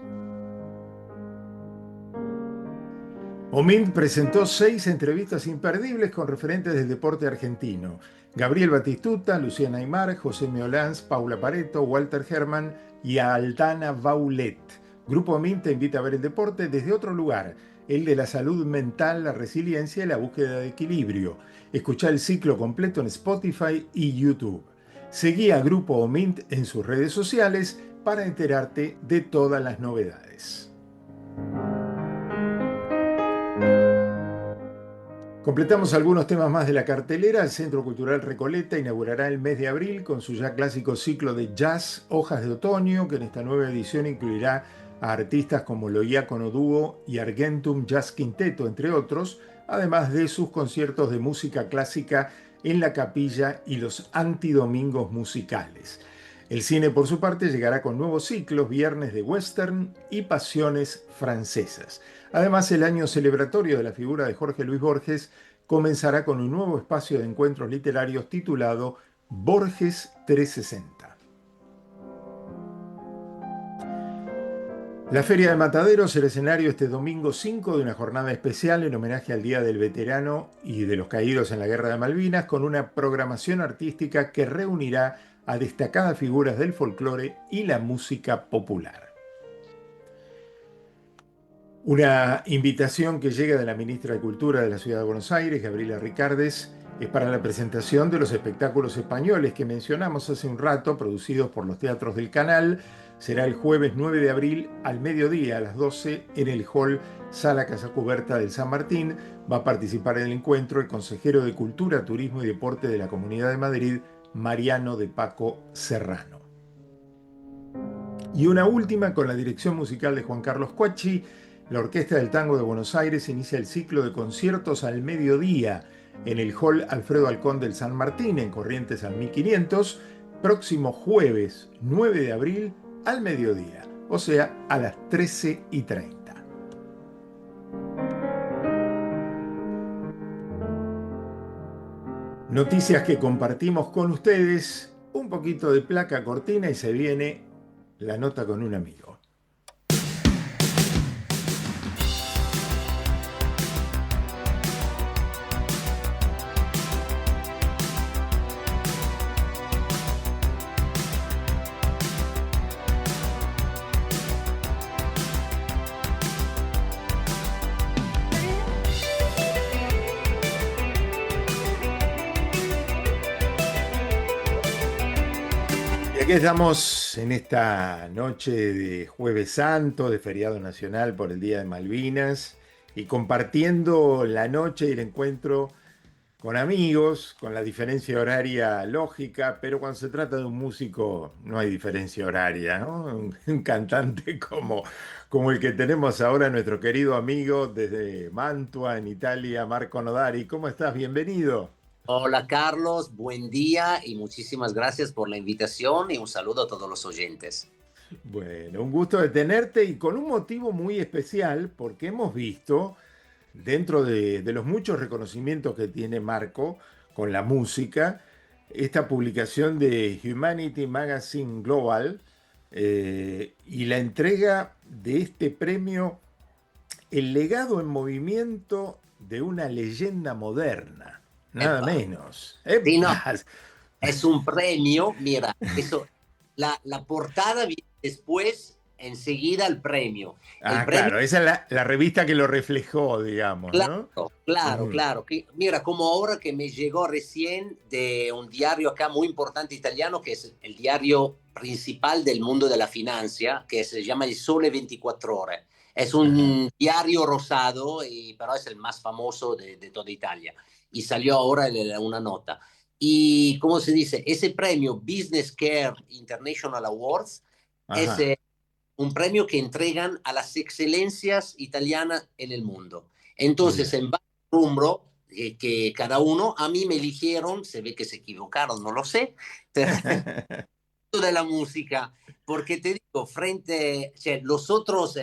OMINT presentó 6 entrevistas imperdibles con referentes del deporte argentino. Gabriel Batistuta, Luciana Aymar, José Meolans, Paula Pareto, Walter Herman y Aldana Baulet. Grupo OMINT te invita a ver el deporte desde otro lugar, el de la salud mental, la resiliencia y la búsqueda de equilibrio. Escucha el ciclo completo en Spotify y YouTube. Seguí a Grupo OMINT en sus redes sociales para enterarte de todas las novedades. Completamos algunos temas más de la cartelera. El Centro Cultural Recoleta inaugurará el mes de abril con su ya clásico ciclo de jazz Hojas de Otoño, que en esta nueva edición incluirá a artistas como Lo Iácono Dúo y Argentum Jazz Quinteto, entre otros, además de sus conciertos de música clásica en la capilla y los antidomingos musicales. El cine, por su parte, llegará con nuevos ciclos, viernes de western y pasiones francesas. Además, el año celebratorio de la figura de Jorge Luis Borges comenzará con un nuevo espacio de encuentros literarios titulado Borges 360. La Feria de Mataderos será escenario este domingo 5 de una jornada especial en homenaje al Día del Veterano y de los Caídos en la Guerra de Malvinas, con una programación artística que reunirá a destacadas figuras del folclore y la música popular. Una invitación que llega de la ministra de Cultura de la Ciudad de Buenos Aires, Gabriela Ricardes, es para la presentación de los espectáculos españoles que mencionamos hace un rato, producidos por los teatros del Canal. Será el jueves 9 de abril al mediodía a las 12 en el hall Sala Casa Cubierta del San Martín. Va a participar en el encuentro el consejero de Cultura, Turismo y Deporte de la Comunidad de Madrid, Mariano de Paco Serrano. Y una última con la dirección musical de Juan Carlos Cuacchi. La Orquesta del Tango de Buenos Aires inicia el ciclo de conciertos al mediodía en el hall Alfredo Alcón del San Martín, en Corrientes al 1500, próximo jueves 9 de abril al mediodía, o sea, a las 13:30. Noticias que compartimos con ustedes, un poquito de placa cortina y se viene la nota con un amigo. Aquí estamos en esta noche de Jueves Santo, de feriado nacional por el Día de Malvinas, y compartiendo la noche y el encuentro con amigos, con la diferencia horaria lógica, pero cuando se trata de un músico no hay diferencia horaria, ¿no? Un cantante como el que tenemos ahora, nuestro querido amigo desde Mantua, en Italia, Marco Nodari. ¿Cómo estás? Bienvenido. Hola Carlos, buen día y muchísimas gracias por la invitación y un saludo a todos los oyentes. Bueno, un gusto de tenerte y con un motivo muy especial porque hemos visto, dentro de los muchos reconocimientos que tiene Marco, con la música, esta publicación de Humanity Magazine Global y la entrega de este premio, El legado en movimiento de una leyenda moderna, nada menos. Sí, no, es un premio, mira, eso, la portada viene después, enseguida el premio. El premio, claro, esa es la revista que lo reflejó, digamos, claro, ¿no? claro, claro. Mira, como ahora que me llegó recién de un diario acá muy importante italiano, que es el diario principal del mundo de la financia, que se llama Il Sole 24 Ore. Es un diario rosado, pero es el más famoso de toda Italia. Y salió ahora una nota. Y, ¿cómo se dice? Ese premio Business Care International Awards es un premio que entregan a las excelencias italianas en el mundo. Entonces, en varios rubros, que cada uno, a mí me eligieron, se ve que se equivocaron, no lo sé, de la música, porque te digo, frente, o sea, los otros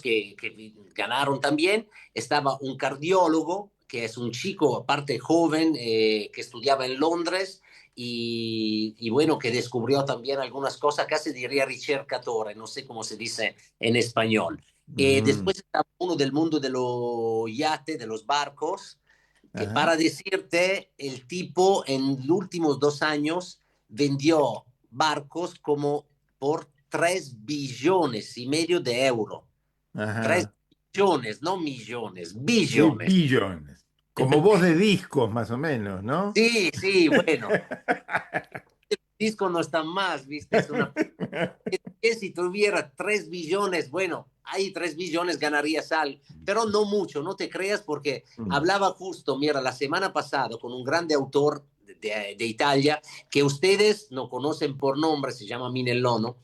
que ganaron también, estaba un cardiólogo, que es un chico, aparte joven, que estudiaba en Londres, y bueno, que descubrió también algunas cosas, casi diría ricercatore, no sé cómo se dice en español. Después está uno del mundo de los yates, de los barcos, que para decirte, el tipo en los últimos 2 años vendió barcos como por 3,5 billones de euros. 3 billones, no millones, billones. Sí, billones. Como voz de discos, más o menos, ¿no? Sí, sí, bueno. El disco no está más, ¿viste? Es una... Si tuviera 3 billones, bueno, ahí 3 billones ganarías algo, pero no mucho, no te creas, porque hablaba justo, mira, la semana pasada con un grande autor de Italia, que ustedes no conocen por nombre, se llama Minellono,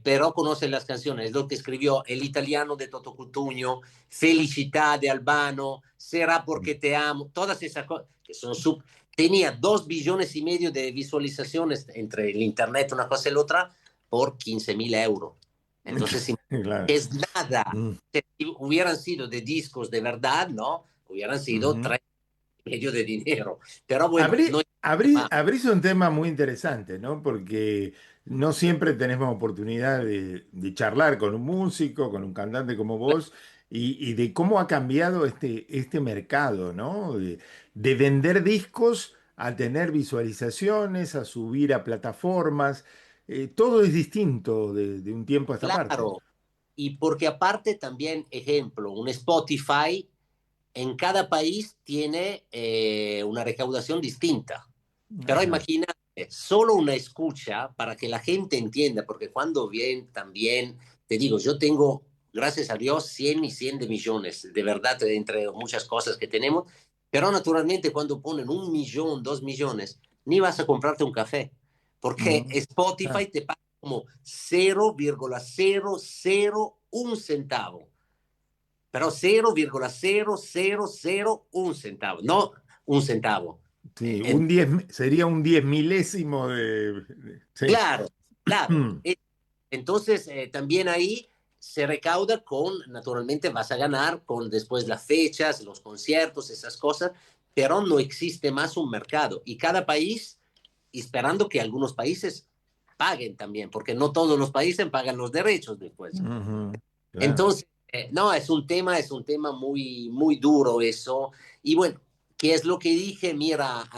pero conocen las canciones, lo que escribió El italiano de Toto Cutugno, Felicità de Albano, Será porque te amo, todas esas cosas que son tenía 2,5 billones de visualizaciones entre el internet, una cosa y la otra, por 15.000 euros. Entonces, claro, es nada. Si hubieran sido de discos de verdad, ¿no? Hubieran sido 3,5 de dinero. Pero bueno, abrís un tema muy interesante, ¿no? Porque no siempre tenemos oportunidad de charlar con un músico, con un cantante como vos, y de cómo ha cambiado este mercado, ¿no? De vender discos a tener visualizaciones, a subir a plataformas. Todo es distinto de un tiempo a esta parte. Claro, y porque aparte también, ejemplo, un Spotify en cada país tiene una recaudación distinta. Pero imagínate, solo una escucha para que la gente entienda, porque cuando viene también, te digo, yo tengo, gracias a Dios, 100 y 100 de millones, de verdad, entre muchas cosas que tenemos, pero naturalmente cuando ponen 1 millón, 2 millones, ni vas a comprarte un café, porque Spotify te paga como 0,001 centavo. Pero 0,0001 centavo, no un centavo. Sí, sería un 10 milésimo de... Sí. Claro, claro. Entonces, también ahí se recauda naturalmente vas a ganar con después las fechas, los conciertos, esas cosas, pero no existe más un mercado. Y cada país, esperando que algunos países paguen también, porque no todos los países pagan los derechos después. Claro. Entonces, no, es un tema muy, muy duro eso. Y bueno, ¿qué es lo que dije? Mira,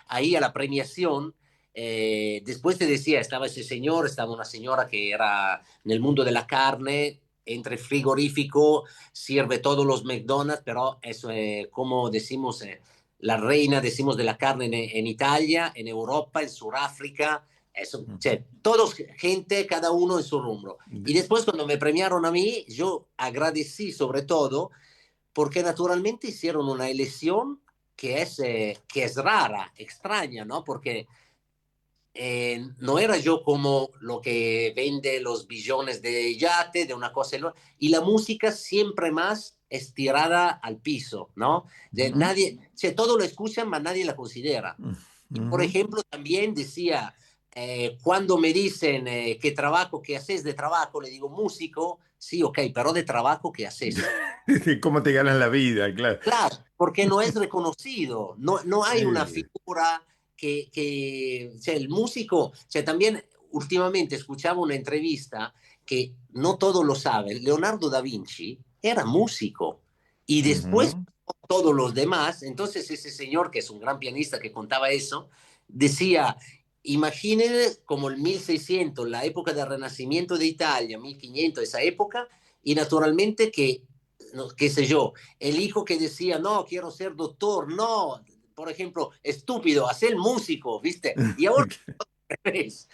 ahí a la premiación, después te decía, estaba ese señor, estaba una señora que era en el mundo de la carne, entre frigorífico, sirve todos los McDonald's, pero eso es como decimos, la reina, decimos, de la carne en Italia, en Europa, en Sudáfrica. Eso, todos, gente, cada uno en su rumbo. Y después cuando me premiaron a mí, yo agradecí sobre todo porque naturalmente hicieron una elección que es rara, extraña, ¿no? Porque no era yo como lo que vende los billones de yate, de una cosa y la música siempre más estirada al piso, ¿no? Nadie, todo lo escuchan, pero nadie la considera. Y por ejemplo, también decía, cuando me dicen qué trabajo, qué haces de trabajo, le digo músico, sí, ok, pero de trabajo, ¿qué haces? ¿Cómo te ganas la vida? Claro. Claro, porque no es reconocido, no hay una Sí. figura o sea, el músico, o sea, también últimamente escuchaba una entrevista que no todos lo saben, Leonardo da Vinci era músico y después Ujú. todos los demás, entonces ese señor que es un gran pianista que contaba eso, decía, imaginen como el 1600, la época del Renacimiento de Italia, 1500, esa época, y naturalmente que, no, qué sé yo, el hijo que decía, no, quiero ser doctor, no, por ejemplo, estúpido, hacer músico, ¿viste? Y ahora al revés.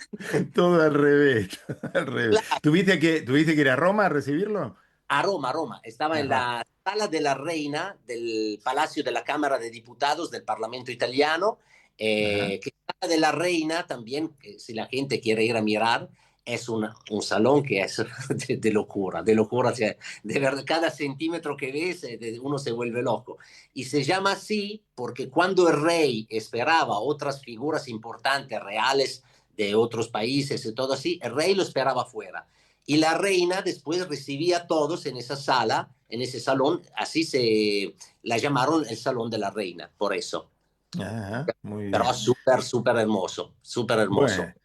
Todo al revés, todo al revés. ¿Tuviste que ir a Roma a recibirlo? A Roma, a Roma. Estaba en Ajá, la sala de la Reina del Palacio de la Cámara de Diputados del Parlamento italiano, ajá. que Sala de la Reina también, que si la gente quiere ir a mirar, es un salón que es de locura, o sea, de verdad, cada centímetro que ves, uno se vuelve loco. Y se llama así porque cuando el rey esperaba otras figuras importantes, reales de otros países y todo así, el rey lo esperaba afuera y la reina después recibía a todos en esa sala, en ese salón, así se la llamaron el Salón de la Reina, por eso. Ajá, muy Pero bien. súper, súper hermoso, súper hermoso. Bueno,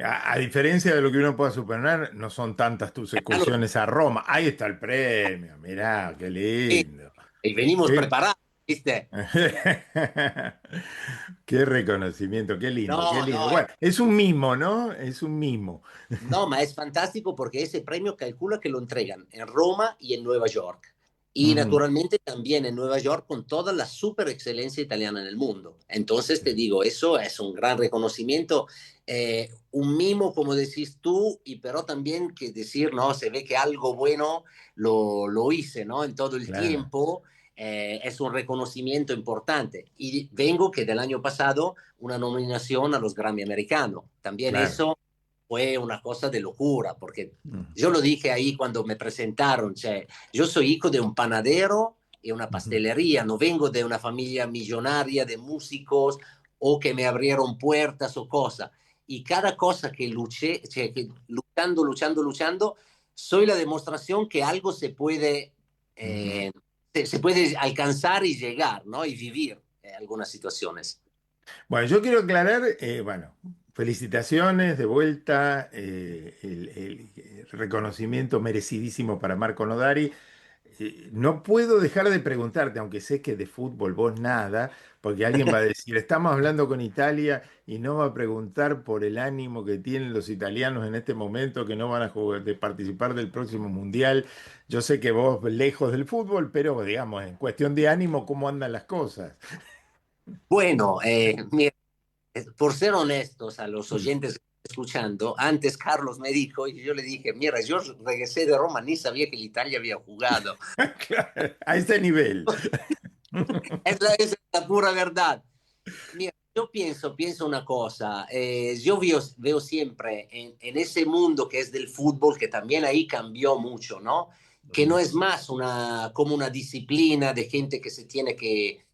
a diferencia de lo que uno pueda suponer, no son tantas tus excursiones a Roma. Ahí está el premio, mirá, qué lindo. Y venimos Qué, preparados, ¿viste? qué reconocimiento, qué lindo, qué No, lindo. no, Bueno, es un mimo, ¿no? Es un mimo. no, ma es fantástico porque ese premio calcula que lo entregan en Roma y en Nueva York. Y Ujú. naturalmente también en Nueva York con toda la super excelencia italiana en el mundo. Entonces te digo, eso es un gran reconocimiento, un mimo, como decís tú, y pero también que decir, no, se ve que algo bueno lo hice, ¿no? En todo el Claro, tiempo. Es un reconocimiento importante. Y vengo que del año pasado una nominación a los Grammy americanos. También claro. eso fue una cosa de locura, porque Mm, yo lo dije ahí cuando me presentaron, cioè, yo soy hijo de un panadero y una ujú. pastelería, no vengo de una familia millonaria de músicos o que me abrieron puertas o cosas. Y cada cosa que luché, cioè, que luchando, soy la demostración que algo se puede, Ujú. se puede alcanzar y llegar, ¿no? Y vivir algunas situaciones. Bueno, yo quiero aclarar, bueno, felicitaciones de vuelta, el reconocimiento merecidísimo para Marco Nodari. No puedo dejar de preguntarte, aunque sé que de fútbol vos nada, porque alguien va a decir, estamos hablando con Italia y no va a preguntar por el ánimo que tienen los italianos en este momento, que no van a jugar, de participar del próximo mundial. Yo sé que vos lejos del fútbol, pero digamos, en cuestión de ánimo, ¿cómo andan las cosas? Bueno, mira, por ser honestos a los Mm. oyentes que están escuchando, antes Carlos me dijo y yo le dije, mira, yo regresé de Roma, ni sabía que el Italia había jugado. Claro, a ese nivel. Esa es la pura verdad. Mira, yo pienso una cosa, yo veo siempre en ese mundo que es del fútbol, que también ahí cambió mucho, ¿no? Que no es más como una disciplina de gente que se tiene que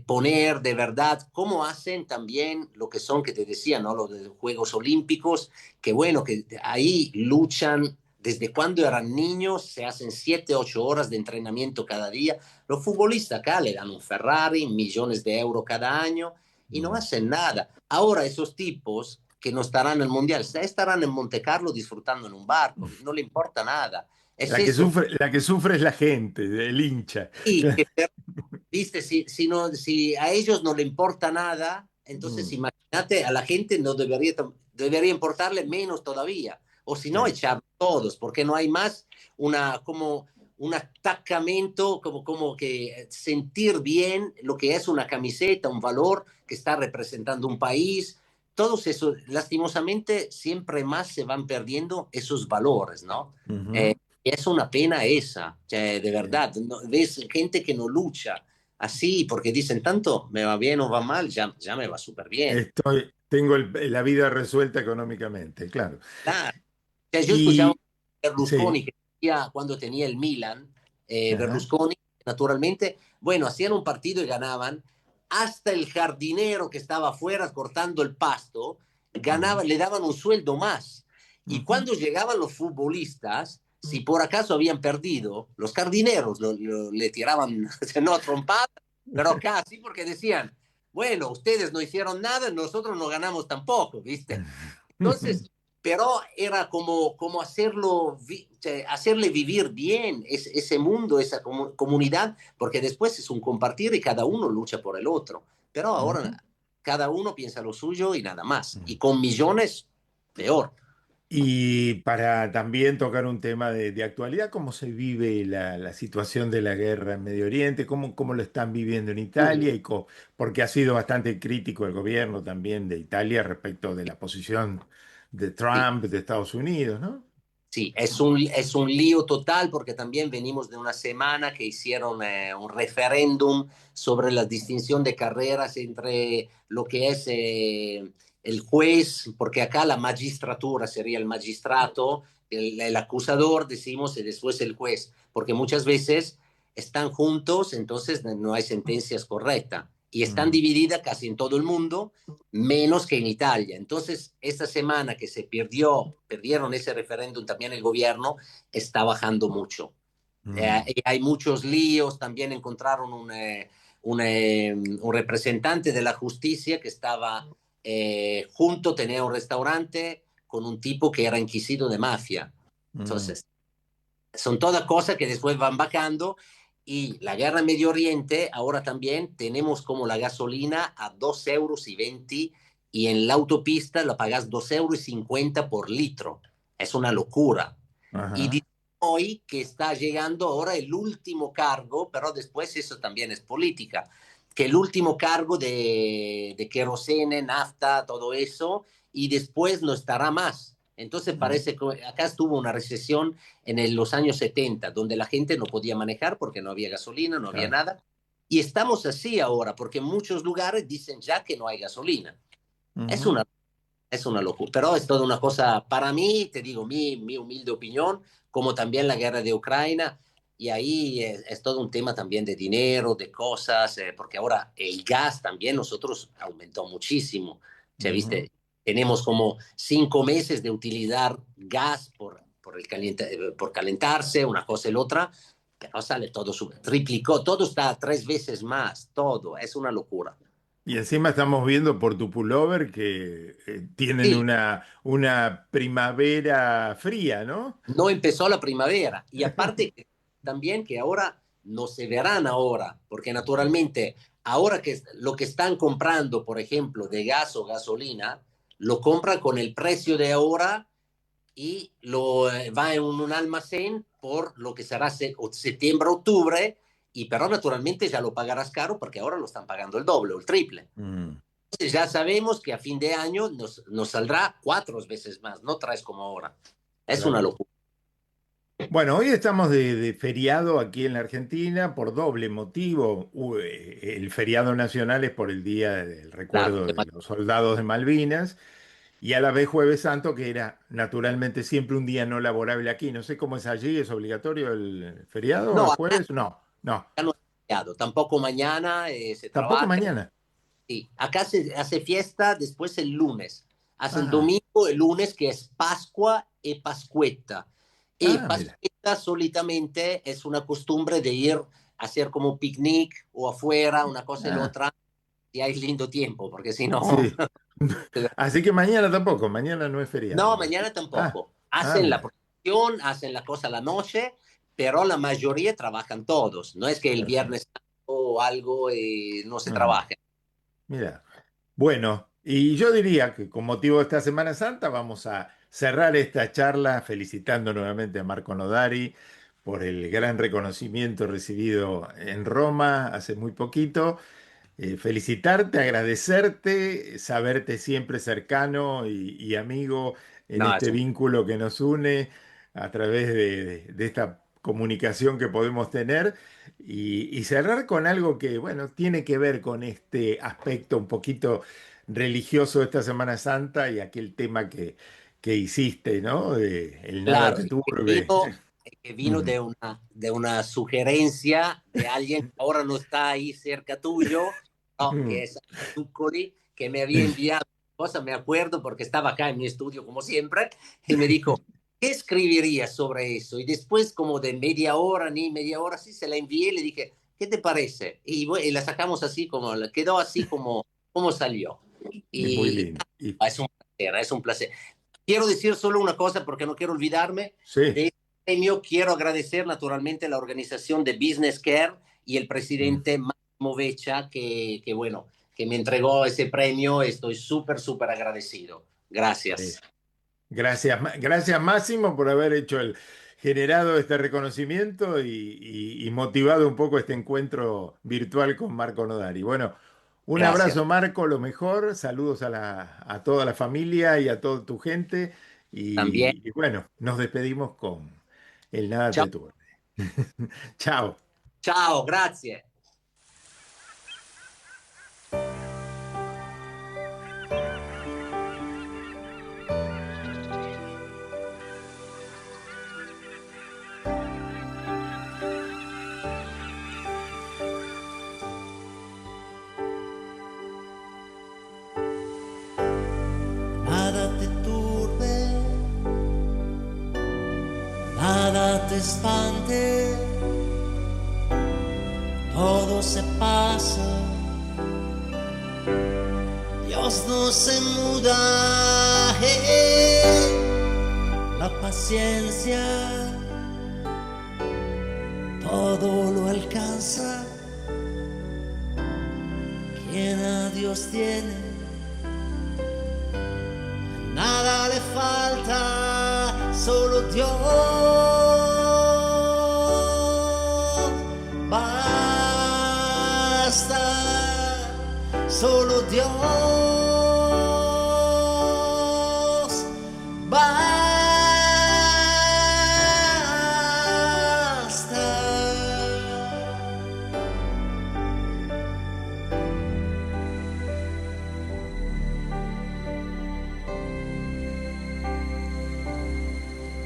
poner de verdad, como hacen también lo que son, que te decía, ¿no? Los de Juegos Olímpicos, que bueno, que ahí luchan desde cuando eran niños, se hacen 7, 8 horas de entrenamiento cada día. Los futbolistas acá le dan un Ferrari, millones de euros cada año y no Mm. hacen nada. Ahora esos tipos que no estarán en el Mundial, estarán en Monte Carlo disfrutando en un barco, no le importa nada. Es eso. La que sufre es la gente, el hincha. Y Claro. que, viste, si a ellos no le importa nada, entonces Mm, imagínate, a la gente no debería importarle menos todavía. O si no, claro. echar todos, porque no hay más como un atacamiento, como que sentir bien lo que es una camiseta, un valor que está representando un país. Todos esos, lastimosamente, siempre más se van perdiendo esos valores, ¿no? Ujú. Es una pena esa, cioè, de Sí. verdad. ¿No? Ves gente que no lucha así porque dicen tanto me va bien o va mal, ya me va súper bien. Tengo la vida resuelta económicamente, claro. Claro. Cioè, yo escuchaba Y a sí, Berlusconi que decía cuando tenía el Milan, ajá. Berlusconi, naturalmente, bueno, hacían un partido y ganaban, hasta el jardinero que estaba afuera cortando el pasto le daban un sueldo más. Y cuando llegaban los futbolistas, si por acaso habían perdido, los jardineros le tiraban, no trompadas, pero casi, porque decían, bueno, ustedes no hicieron nada, nosotros no ganamos tampoco, ¿viste? Entonces, pero era como hacerle vivir bien ese mundo, esa comunidad, porque después es un compartir y cada uno lucha por el otro. Pero ahora cada uno piensa lo suyo y nada más. Y con millones, peor. Y para también tocar un tema de actualidad, ¿cómo se vive la situación de la guerra en Medio Oriente? ¿Cómo lo están viviendo en Italia? Porque ha sido bastante crítico el gobierno también de Italia respecto de la posición de Trump, de Estados Unidos, ¿no? Sí, es un lío total porque también venimos de una semana que hicieron un referéndum sobre la distinción de carreras entre lo que es el juez, porque acá la magistratura sería el magistrato, el acusador, decimos, y después el juez, porque muchas veces están juntos, entonces no hay sentencias correctas. Y están divididas casi en todo el mundo, menos que en Italia. Entonces, esta semana que perdieron ese referéndum también el gobierno, está bajando mucho. Hay muchos líos, también encontraron un representante de la justicia que estaba junto, tenía un restaurante con un tipo que era inquisito de mafia. Entonces, son todas cosas que después van bajando. Y la guerra en Medio Oriente, ahora también tenemos como la gasolina a 2,20 € y en la autopista la pagas 2,50 € por litro. Es una locura. Y dicen hoy que está llegando ahora el último cargo, pero después eso también es política, que el último cargo de querosene, nafta, todo eso, y después no estará más. Entonces parece que acá estuvo una recesión en los años 70, donde la gente no podía manejar porque no había gasolina, no había nada. Y estamos así ahora, porque en muchos lugares dicen ya que no hay gasolina. Es una locura, pero es toda una cosa, para mí, te digo, mi humilde opinión, como también la guerra de Ucrania, y ahí es todo un tema también de dinero, de cosas, porque ahora el gas también nosotros aumentó muchísimo, ¿viste? Tenemos como 5 meses de utilizar gas por calentarse, una cosa y la otra, pero sale todo, triplicó, todo está 3 veces más, todo, es una locura. Y encima estamos viendo por tu pullover que tienen una primavera fría, ¿no? No empezó la primavera. Y aparte también que ahora no se verán ahora, porque naturalmente ahora que lo que están comprando, por ejemplo, de gas o gasolina, lo compran con el precio de ahora y lo va en un almacén por lo que será septiembre, octubre, pero naturalmente ya lo pagarás caro porque ahora lo están pagando el doble o el triple. Entonces ya sabemos que a fin de año nos saldrá 4 veces más, no 3 como ahora. Es una locura. Bueno, hoy estamos de feriado aquí en la Argentina por doble motivo. El feriado nacional es por el Día del Recuerdo de los Soldados de Malvinas y a la vez Jueves Santo, que era naturalmente siempre un día no laborable aquí. No sé cómo es allí, ¿es obligatorio el feriado? No, ¿El jueves? No. Acá no es feriado, tampoco mañana se trabaja. ¿Tampoco mañana? Sí, acá se hace fiesta después el lunes. Hacen domingo, el lunes, que es Pascua y Pascuetta. Y Pascuetta solitamente es una costumbre de ir a hacer como picnic o afuera, una cosa y la otra, y hay lindo tiempo, porque si no... Sí. Así que mañana tampoco, mañana no es feriado. No, mañana tampoco. Hacen la procesión, hacen la cosa a la noche, pero la mayoría trabajan todos. No es que el viernes o algo no se trabaje. Mira, bueno, y yo diría que con motivo de esta Semana Santa vamos a cerrar esta charla felicitando nuevamente a Marco Nodari por el gran reconocimiento recibido en Roma hace muy poquito. Felicitarte, agradecerte, saberte siempre cercano y amigo en este vínculo que nos une a través de esta comunicación que podemos tener y cerrar con algo que, bueno, tiene que ver con este aspecto un poquito religioso de esta Semana Santa y aquel tema que hiciste, ¿no? De el nada te turbe. Que vino de una sugerencia de alguien que ahora no está ahí cerca tuyo, que es Zuccoli, que me había enviado cosa, me acuerdo porque estaba acá en mi estudio como siempre, y me dijo, ¿qué escribirías sobre eso? Y después como de media hora, ni media hora, sí, se la envié, le dije, ¿qué te parece? Y la sacamos así como, quedó así como salió. Es muy lindo. Es un placer. Quiero decir solo una cosa porque no quiero olvidarme de este premio. Quiero agradecer naturalmente a la organización de Business Care y el presidente Máximo Vecha, que bueno, que me entregó ese premio. Estoy súper agradecido. Gracias. Gracias Máximo por haber generado este reconocimiento y motivado un poco este encuentro virtual con Marco Nodari. Bueno, un abrazo, Marco, lo mejor. Saludos a toda la familia y a toda tu gente. También. Y bueno, nos despedimos con el Nada te turbe. Chao. Chao, gracias. Nada te espante, todo se pasa, Dios no se muda, la paciencia todo lo alcanza, quien a Dios tiene, nada le falta, solo Dios. Basta, solo Dios. Basta.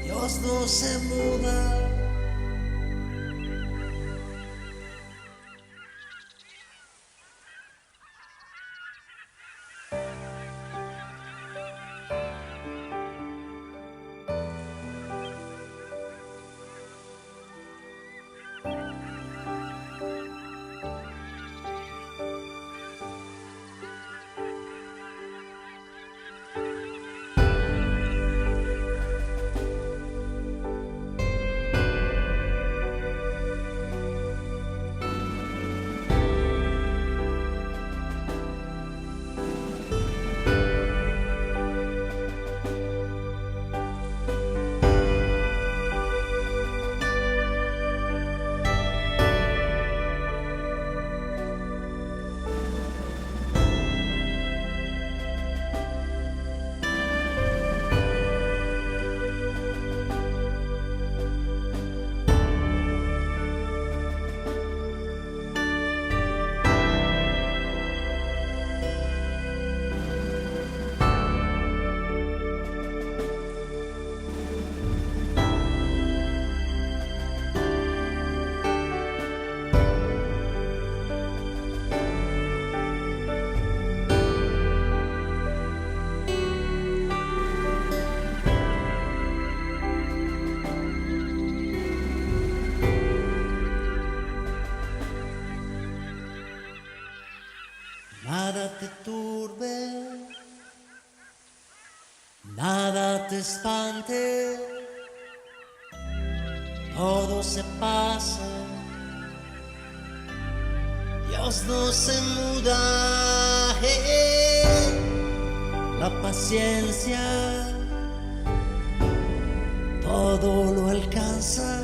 Dios no se muda. Nada te turbe, nada te espante, todo se pasa, Dios no se muda, la paciencia todo lo alcanza,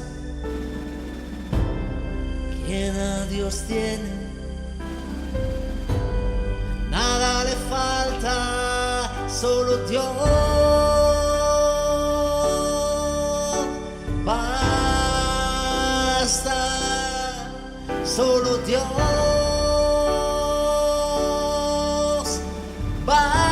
quien a Dios tiene. Nada le falta, solo Dios. Basta, solo Dios. Basta.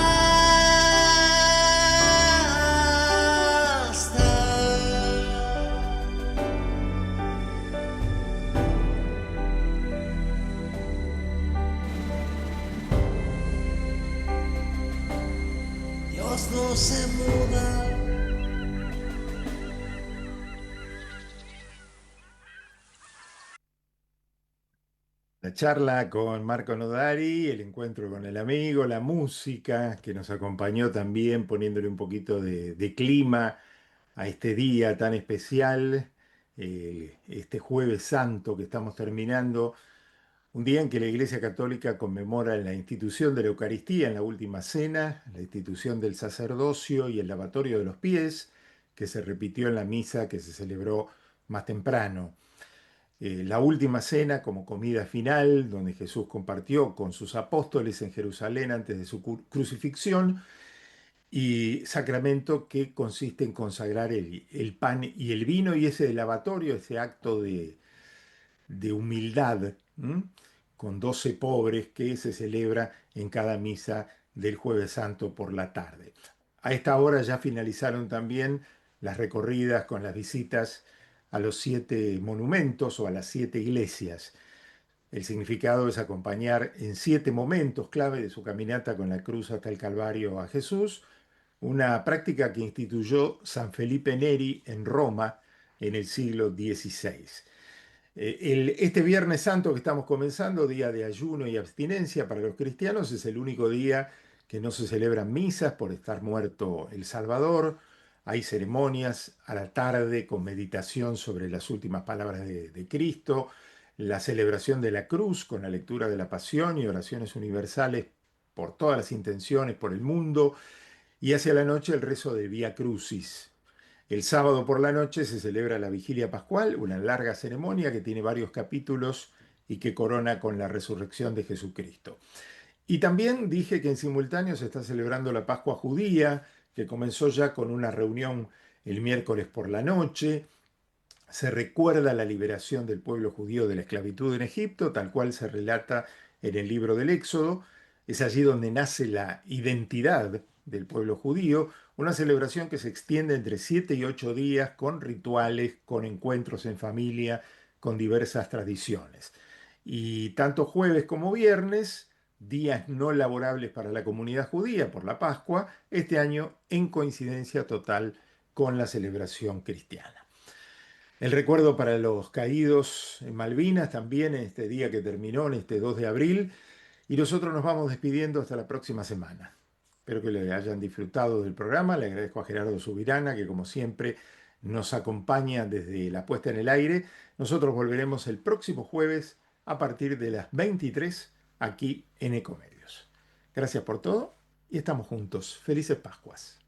todo se muda. La charla con Marco Nodari, el encuentro con el amigo, la música que nos acompañó también poniéndole un poquito de clima a este día tan especial, este Jueves Santo que estamos terminando, un día en que la Iglesia Católica conmemora la institución de la Eucaristía en la última cena, la institución del sacerdocio y el lavatorio de los pies, que se repitió en la misa que se celebró más temprano. La última cena como comida final, donde Jesús compartió con sus apóstoles en Jerusalén antes de su crucifixión, y sacramento que consiste en consagrar el pan y el vino, y ese lavatorio, ese acto de humildad, con 12 pobres que se celebra en cada misa del Jueves Santo por la tarde. A esta hora ya finalizaron también las recorridas con las visitas a los 7 monumentos o a las 7 iglesias. El significado es acompañar en 7 momentos clave de su caminata con la cruz hasta el Calvario a Jesús, una práctica que instituyó San Felipe Neri en Roma en el siglo XVI. Este Viernes Santo que estamos comenzando, día de ayuno y abstinencia para los cristianos, es el único día que no se celebran misas por estar muerto el Salvador. Hay ceremonias a la tarde con meditación sobre las últimas palabras de Cristo, la celebración de la cruz con la lectura de la Pasión y oraciones universales por todas las intenciones, por el mundo, y hacia la noche el rezo de Vía Crucis. El sábado por la noche se celebra la Vigilia Pascual, una larga ceremonia que tiene varios capítulos y que corona con la resurrección de Jesucristo. Y también dije que en simultáneo se está celebrando la Pascua judía, que comenzó ya con una reunión el miércoles por la noche. Se recuerda la liberación del pueblo judío de la esclavitud en Egipto, tal cual se relata en el libro del Éxodo. Es allí donde nace la identidad del pueblo judío, una celebración que se extiende entre 7 y 8 días con rituales, con encuentros en familia, con diversas tradiciones. Y tanto jueves como viernes, días no laborables para la comunidad judía por la Pascua, este año en coincidencia total con la celebración cristiana. El recuerdo para los caídos en Malvinas también en este día que terminó, en este 2 de abril, y nosotros nos vamos despidiendo hasta la próxima semana. Espero que le hayan disfrutado del programa. Le agradezco a Gerardo Subirana, que como siempre nos acompaña desde la puesta en el aire. Nosotros volveremos el próximo jueves a partir de las 23 aquí en Ecomedios. Gracias por todo y estamos juntos. Felices Pascuas.